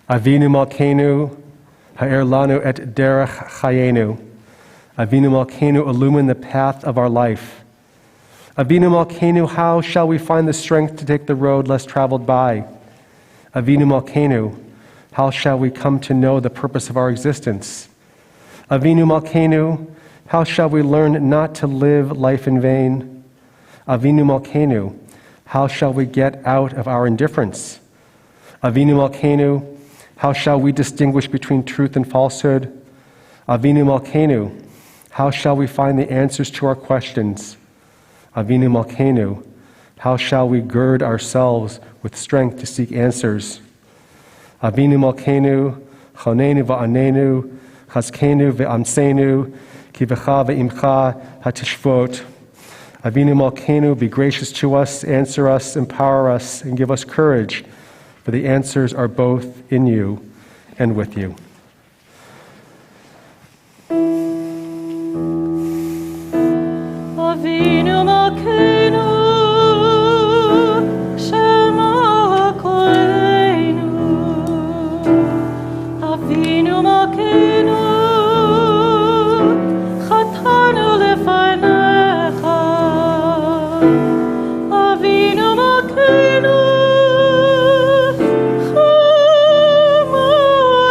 Speaker 2: Avinu Malkeinu, ha'er lanu et derech chayenu. Avinu Malkeinu, illumine the path of our life. Avinu Malkeinu, how shall we find the strength to take the road less traveled by? Avinu Malkeinu, how shall we come to know the purpose of our existence? Avinu Malkeinu, how shall we learn not to live life in vain? Avinu Malkeinu, how shall we get out of our indifference? Avinu Malkeinu, how shall we distinguish between truth and falsehood? Avinu Malkeinu, how shall we find the answers to our questions? Avinu Malkeinu, how shall we gird ourselves with strength to seek answers? Avinu Malkeinu, chonenu va'anenu, chazkenu ve'amsenu, ki v'cha ve'imcha hatishvot. Avinu Malkeinu, be gracious to us, answer us, empower us, and give us courage, for the answers are both in you and with you.
Speaker 8: Avinu Malkeinu, Shema Koleinu. Avinu Malkeinu, Chatanu lefanecha. Avinu Malkeinu, Le'ol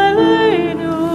Speaker 8: aleinu,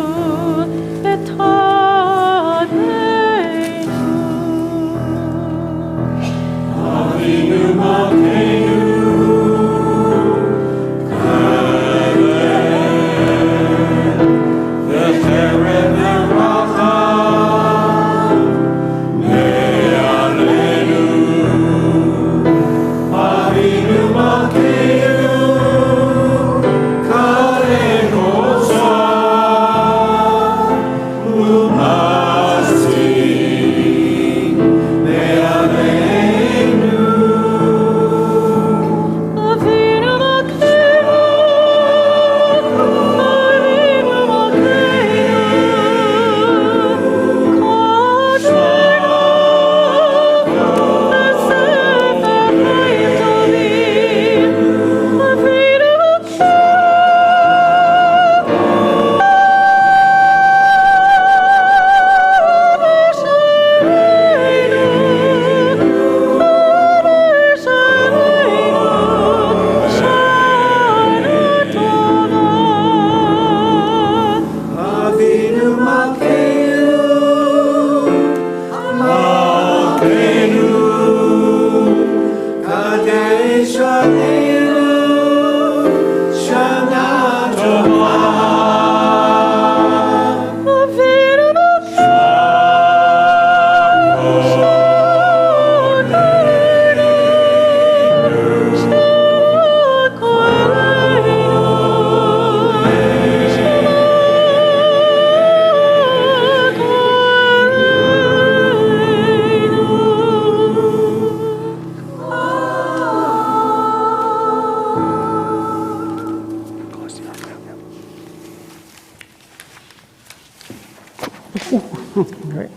Speaker 2: All right,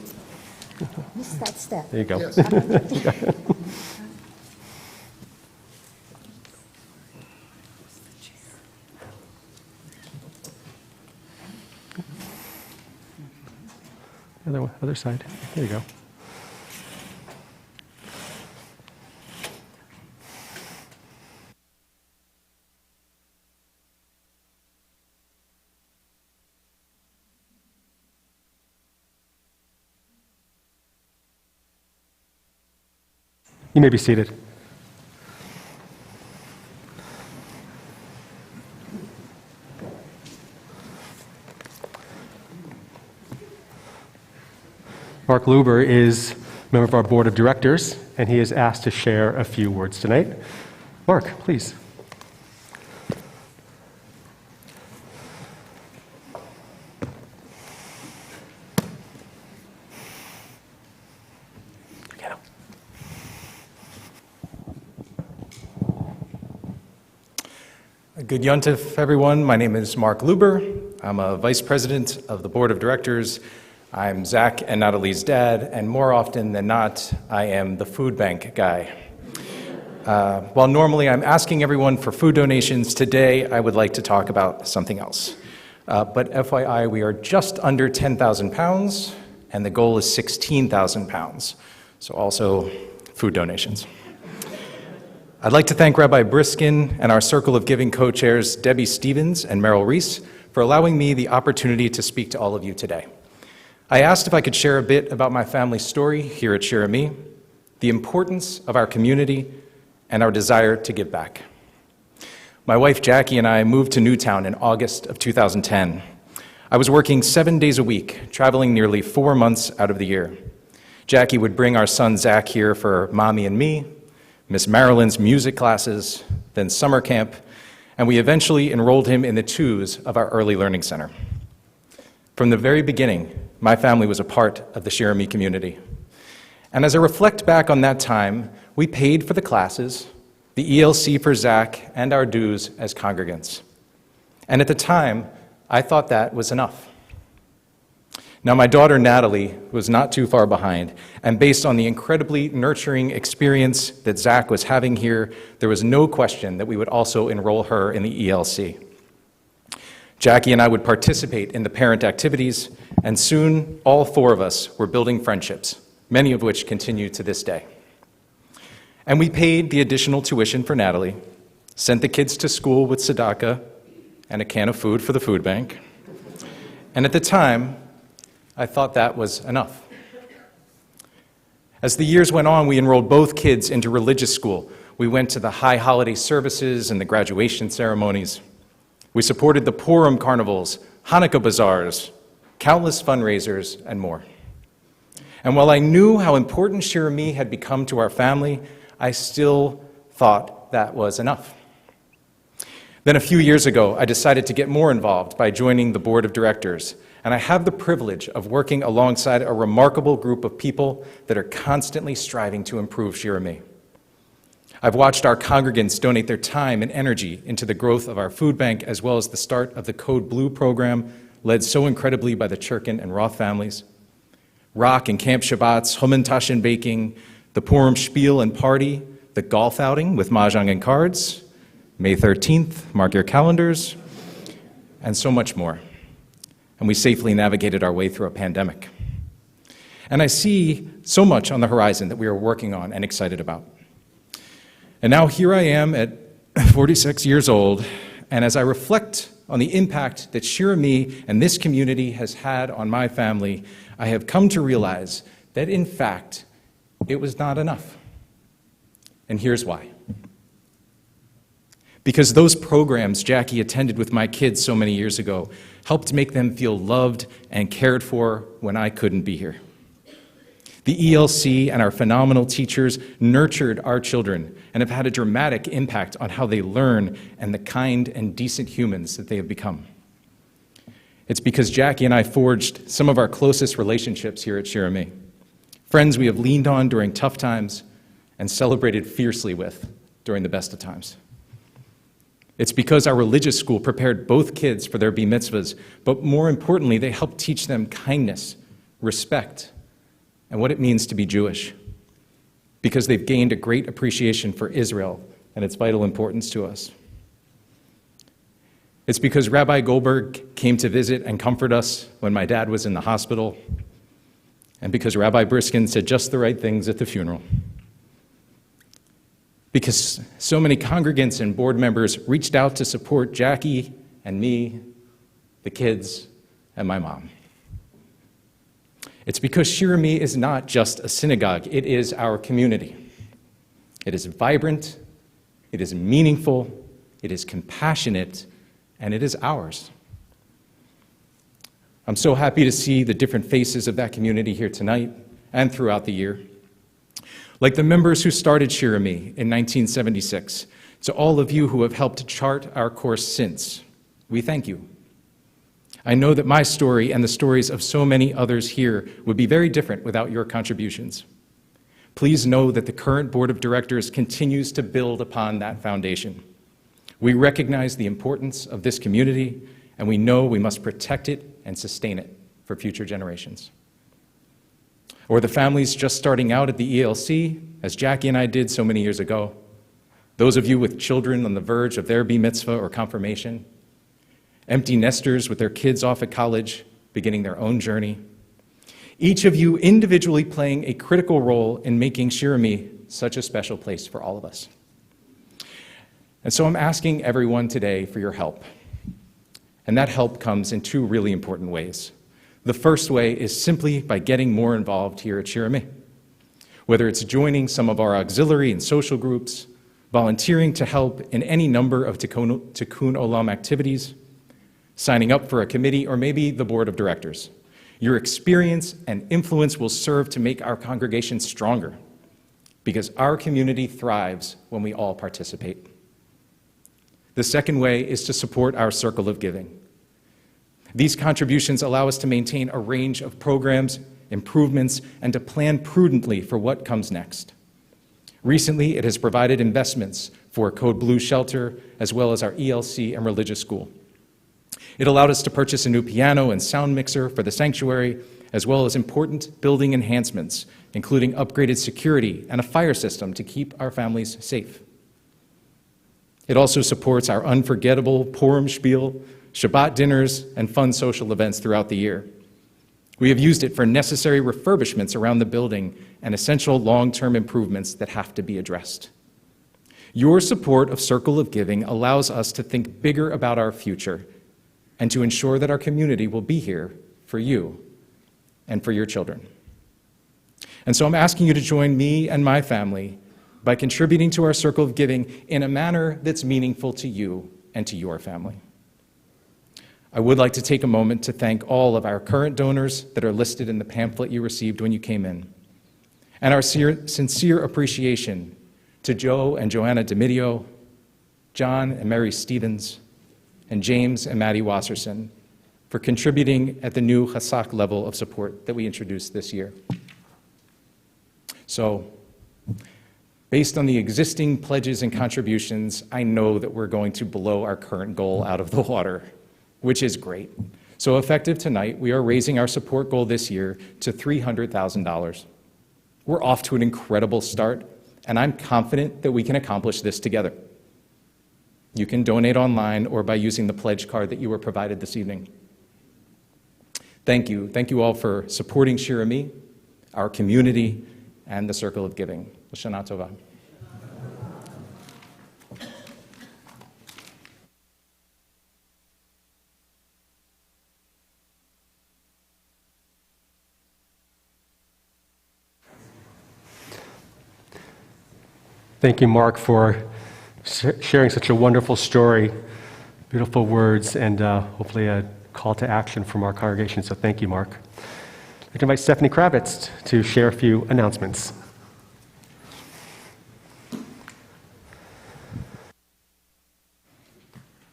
Speaker 1: Missed that step.
Speaker 2: there you go. Other side. There you go. You may be seated. Mark Luber is a member of our board of directors, and he is asked to share a few words tonight. Mark, please.
Speaker 10: Good Yontif, everyone. My name is Mark Luber. I'm a vice president of the board of directors. I'm Zach and Natalie's dad, and more often than not, I am the food bank guy. While normally I'm asking everyone for food donations, today I would like to talk about something else. But FYI, we are just under 10,000 pounds, and the goal is 16,000 pounds. So also food donations. I'd like to thank Rabbi Briskin and our Circle of Giving co-chairs, Debbie Stevens and Merrill Reese, for allowing me the opportunity to speak to all of you today. I asked if I could share a bit about my family's story here at Shirami, the importance of our community, and our desire to give back. My wife Jackie and I moved to Newtown in August of 2010. I was working 7 days a week, traveling nearly 4 months out of the year. Jackie would bring our son Zach here for Mommy and Me, Miss Marilyn's music classes, then summer camp, and we eventually enrolled him in the twos of our early learning center. From the very beginning, my family was a part of the Shirami community. And as I reflect back on that time, we paid for the classes, the ELC for Zach, and our dues as congregants. And at the time, I thought that was enough. Now, my daughter Natalie was not too far behind, and based on the incredibly nurturing experience that Zach was having here, there was no question that we would also enroll her in the ELC. Jackie and I would participate in the parent activities, and soon all 4 of us were building friendships, many of which continue to this day. And we paid the additional tuition for Natalie, sent the kids to school with tzedakah and a can of food for the food bank. And at the time, I thought that was enough. As the years went on, we enrolled both kids into religious school. We went to the high holiday services and the graduation ceremonies. We supported the Purim carnivals, Hanukkah bazaars, countless fundraisers, and more. And while I knew how important Shirami had become to our family, I still thought that was enough. Then a few years ago, I decided to get more involved by joining the board of directors, and I have the privilege of working alongside a remarkable group of people that are constantly striving to improve Shirami. I've watched our congregants donate their time and energy into the growth of our food bank, as well as the start of the Code Blue program, led so incredibly by the Churkin and Roth families. Rock and Camp Shabbats, Humintashen baking, the Purim Spiel and party, the golf outing with mahjong and cards, May 13th, mark your calendars, and so much more. And we safely navigated our way through a pandemic. And I see so much on the horizon that we are working on and excited about. And now here I am at 46 years old, and as I reflect on the impact that Shirami and this community has had on my family, I have come to realize that, in fact, it was not enough. And here's why. Because those programs Jackie attended with my kids so many years ago helped make them feel loved and cared for when I couldn't be here. The ELC and our phenomenal teachers nurtured our children and have had a dramatic impact on how they learn and the kind and decent humans that they have become. It's because Jackie and I forged some of our closest relationships here at Shirami, friends we have leaned on during tough times and celebrated fiercely with during the best of times. It's because our religious school prepared both kids for their bar mitzvahs, but more importantly, they helped teach them kindness, respect, and what it means to be Jewish, because they've gained a great appreciation for Israel and its vital importance to us. It's because Rabbi Goldberg came to visit and comfort us when my dad was in the hospital, and because Rabbi Briskin said just the right things at the funeral. Because so many congregants and board members reached out to support Jackie and me, the kids, and my mom. It's because Shirami is not just a synagogue, it is our community. It is vibrant, it is meaningful, it is compassionate, and it is ours. I'm so happy to see the different faces of that community here tonight and throughout the year. Like the members who started Shirami in 1976, to all of you who have helped chart our course since, we thank you. I know that my story and the stories of so many others here would be very different without your contributions. Please know that the current board of directors continues to build upon that foundation. We recognize the importance of this community, and we know we must protect it and sustain it for future generations. Or the families just starting out at the ELC, as Jackie and I did so many years ago. Those of you with children on the verge of their bar mitzvah or confirmation. Empty nesters with their kids off at college, beginning their own journey. Each of you individually playing a critical role in making Shirami such a special place for all of us. And so I'm asking everyone today for your help. And that help comes in two really important ways. The first way is simply by getting more involved here at Shirami. Whether it's joining some of our auxiliary and social groups, volunteering to help in any number of Tikkun Olam activities, signing up for a committee, or maybe the board of directors. Your experience and influence will serve to make our congregation stronger, because our community thrives when we all participate. The second way is to support our circle of giving. These contributions allow us to maintain a range of programs, improvements, and to plan prudently for what comes next. Recently, it has provided investments for Code Blue Shelter, as well as our ELC and religious school. It allowed us to purchase a new piano and sound mixer for the sanctuary, as well as important building enhancements, including upgraded security and a fire system to keep our families safe. It also supports our unforgettable Purim spiel, Shabbat dinners, and fun social events throughout the year. We have used it for necessary refurbishments around the building and essential long-term improvements that have to be addressed. Your support of Circle of Giving allows us to think bigger about our future and to ensure that our community will be here for you and for your children. And so I'm asking you to join me and my family by contributing to our Circle of Giving in a manner that's meaningful to you and to your family. I would like to take a moment to thank all of our current donors that are listed in the pamphlet you received when you came in, and our sincere appreciation to Joe and Joanna Domidio, John and Mary Stevens, and James and Maddie Wasserson for contributing at the new Chazak level of support that we introduced this year. So, based on the existing pledges and contributions, I know that we're going to blow our current goal out of the water, which is great. So effective tonight, we are raising our support goal this year to $300,000. We're off to an incredible start, and I'm confident that we can accomplish this together. You can donate online or by using the pledge card that you were provided this evening. Thank you. Thank you all for supporting Shirami, our community, and the Circle of Giving. L'shana tova.
Speaker 2: Thank you, Mark, for sharing such a wonderful story, beautiful words, and hopefully a call to action from our congregation. So thank you, Mark. I'd like to invite Stephanie Kravitz to share a few announcements.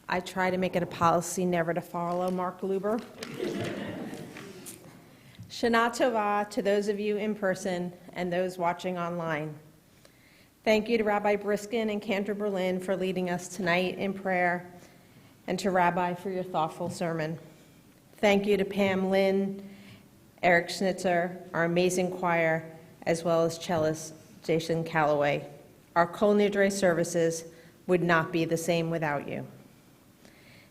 Speaker 11: I try to make it a policy never to follow Mark Luber. Shana Tova to those of you in person and those watching online. Thank you to Rabbi Briskin and Cantor Berlin for leading us tonight in prayer, and to Rabbi for your thoughtful sermon. Thank you to Pam Lynn Eric Schnitzer, our amazing choir, as well as cellist Jason Calloway. Our Kol Nidrei services would not be the same without you.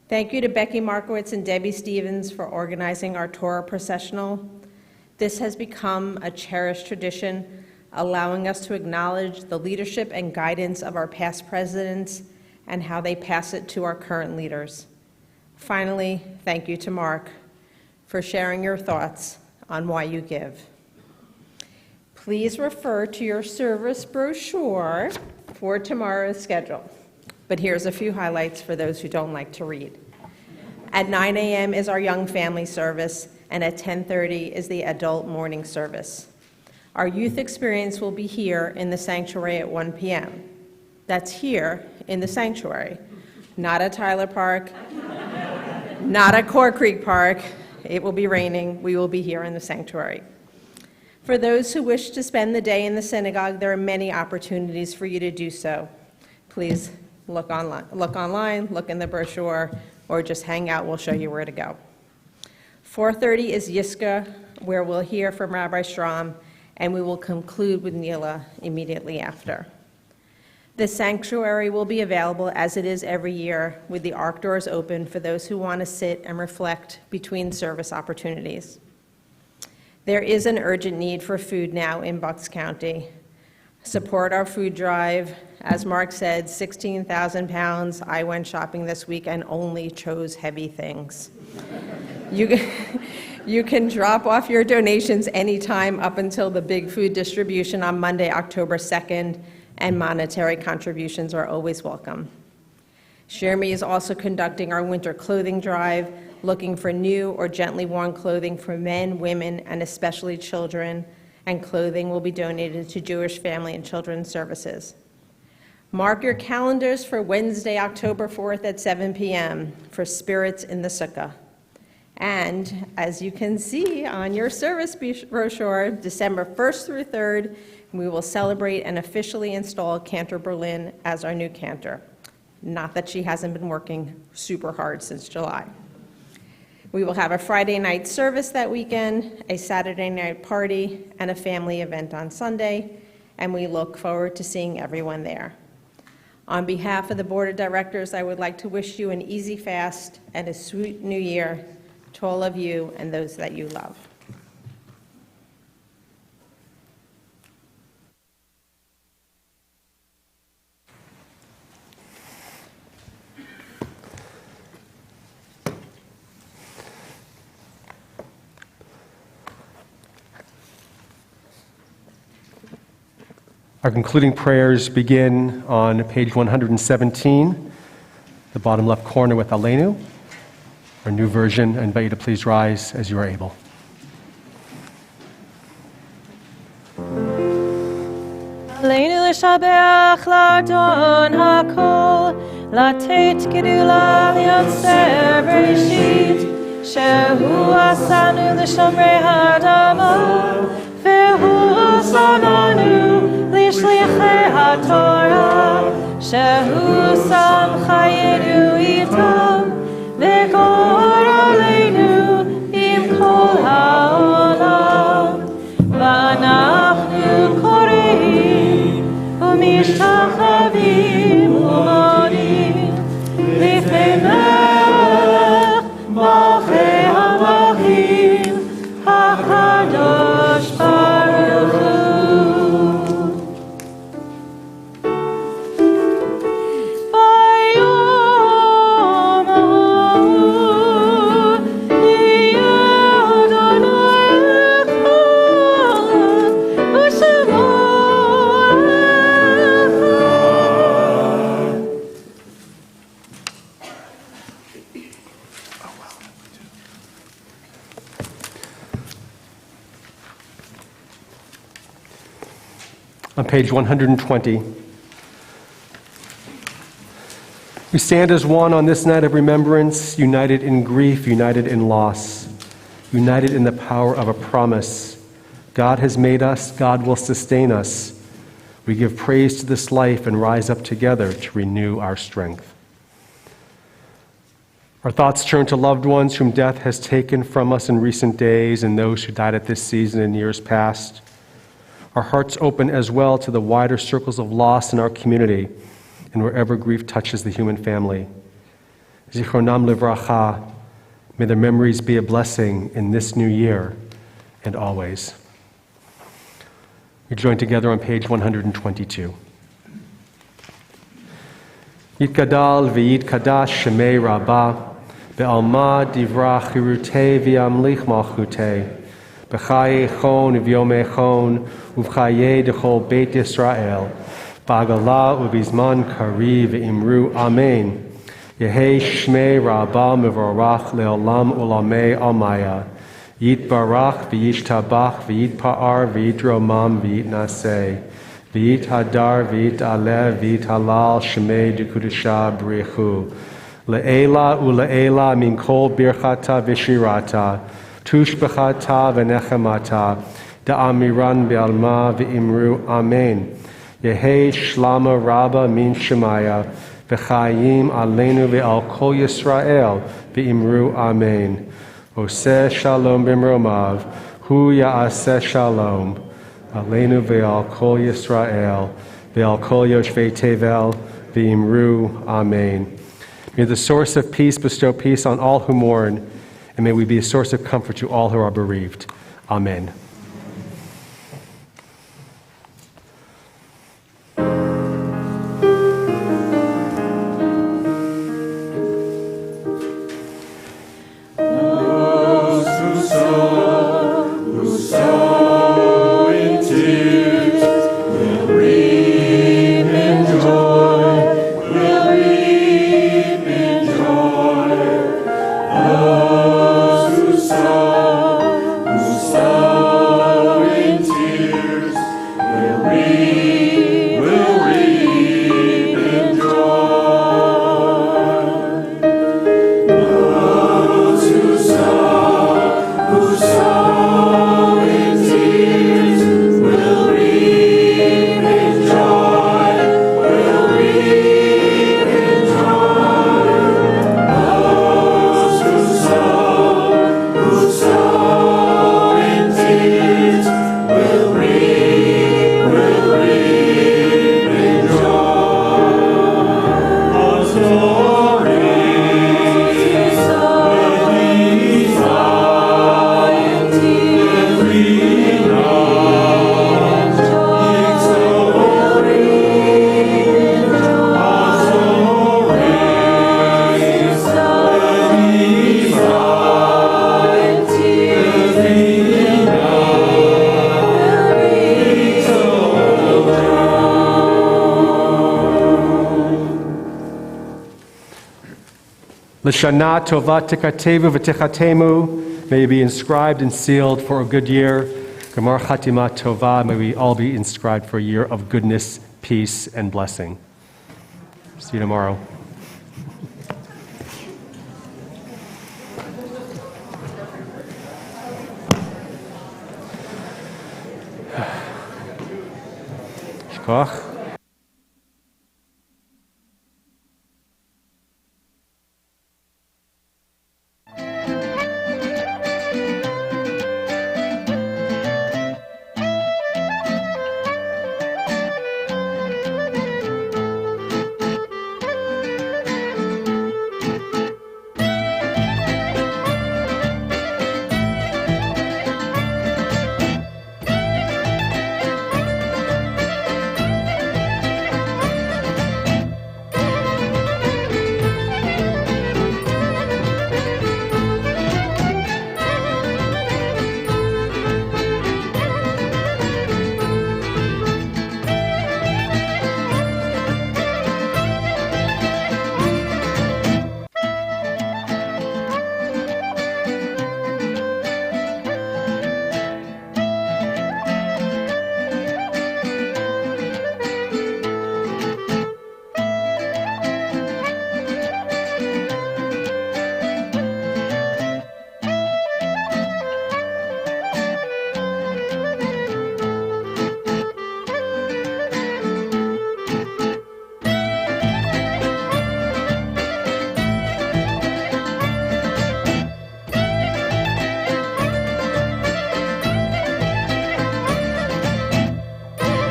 Speaker 11: Thank you to Becky Markowitz and Debbie Stevens for organizing our Torah processional. This has become a cherished tradition, allowing us to acknowledge the leadership and guidance of our past presidents and how they pass it to our current leaders. Finally, thank you to Mark for sharing your thoughts on why you give. Please refer to your service brochure for tomorrow's schedule. But here's a few highlights for those who don't like to read. At 9 a.m. is our young family service, and at 10:30 is the adult morning service. Our youth experience will be here in the sanctuary at 1 p.m. That's here in the sanctuary, not at Tyler Park, not at Core Creek Park. It will be raining. We will be here in the sanctuary. For those who wish to spend the day in the synagogue, there are many opportunities for you to do so. Please look online, look in the brochure, or just hang out. We'll show you where to go. 4:30 is Yiska, where we'll hear from Rabbi Strom, and we will conclude with Neela immediately after. The sanctuary will be available as it is every year, with the ark doors open for those who want to sit and reflect between service opportunities. There is an urgent need for food now in Bucks County. Support our food drive. As Mark said, 16,000 pounds. I went shopping this week and only chose heavy things. You can drop off your donations anytime up until the big food distribution on Monday, October 2nd, and monetary contributions are always welcome. Shermy is also conducting our winter clothing drive, looking for new or gently worn clothing for men, women, and especially children, and clothing will be donated to Jewish Family and Children's Services. Mark your calendars for Wednesday, October 4th at 7 p.m. for Spirits in the Sukkah. And as you can see on your service brochure, December 1st through 3rd, we will celebrate and officially install Cantor Berlin as our new cantor. Not that she hasn't been working super hard since July. We will have a Friday night service that weekend, a Saturday night party, and a family event on Sunday, and we look forward to seeing everyone there. On behalf of the Board of Directors, I would like to wish you an easy fast and a sweet new year to all of you and those that you love.
Speaker 2: Our concluding prayers begin on page 117, the bottom left corner with Aleinu. Our new version, I invite you to please rise as you are able.
Speaker 8: Aleinu l'shabeach l'adon hakol, latet gedula liotzer bereshit, shehu asanu l'shomrei ha'adama, vehu asananu l'shlichei ha'torah, shehu sam chayenu itam, v'kor aleinu im kol ha'olam, v'anachnu koreim u'mishtachavim u'modim lifnei melech malchei hamalchim hakadosh baruch hu.
Speaker 2: On page 120, we stand as one on this night of remembrance, united in grief, united in loss, united in the power of a promise. God has made us, God will sustain us. We give praise to this life and rise up together to renew our strength. Our thoughts turn to loved ones whom death has taken from us in recent days and those who died at this season in years past. Our hearts open as well to the wider circles of loss in our community and wherever grief touches the human family. Zichronam livracha, may their memories be a blessing in this new year and always. We join together on page 122. Yitkadal v'yitkadash shemei rabbah, be'alma divra chirutei v'yamlich malchutei, b'chaye chon v'yomei chon, uv'chaye dechol beit Yisrael, ba'agala u'bizman kari v'imru amen. Yehei shmei rabbah mevorach le'olam ulamei almaya, yitbarach v'yishtabach v'yitpa'ar v'yitromam v'yitnaseh, V'yit hadar, v'yit aleh, v'yit halal, shemei dekudusha b'richu. Le'ela u'le'ela min kol birchata v'shirata, tushbechata v'nechemata, da'amiran be'alma v'imru amen. Yehei shlama rabba min shemaya, v'chayim aleinu ve'al kol Yisrael, v'imru amen. Oseh shalom b'mromav, hu ya'aseh shalom. Aleinu ve'al kol Yisrael, ve'al kol yoshvei tevel, ve'imru, amen. May the source of peace bestow peace on all who mourn, and may we be a source of comfort to all who are bereaved. Amen. L'shana tova tikatevu v'tichatemu, may you be inscribed and sealed for a good year. Gemar chatima tova, may we all be inscribed for a year of goodness, peace, and blessing. See you tomorrow. Shkoch.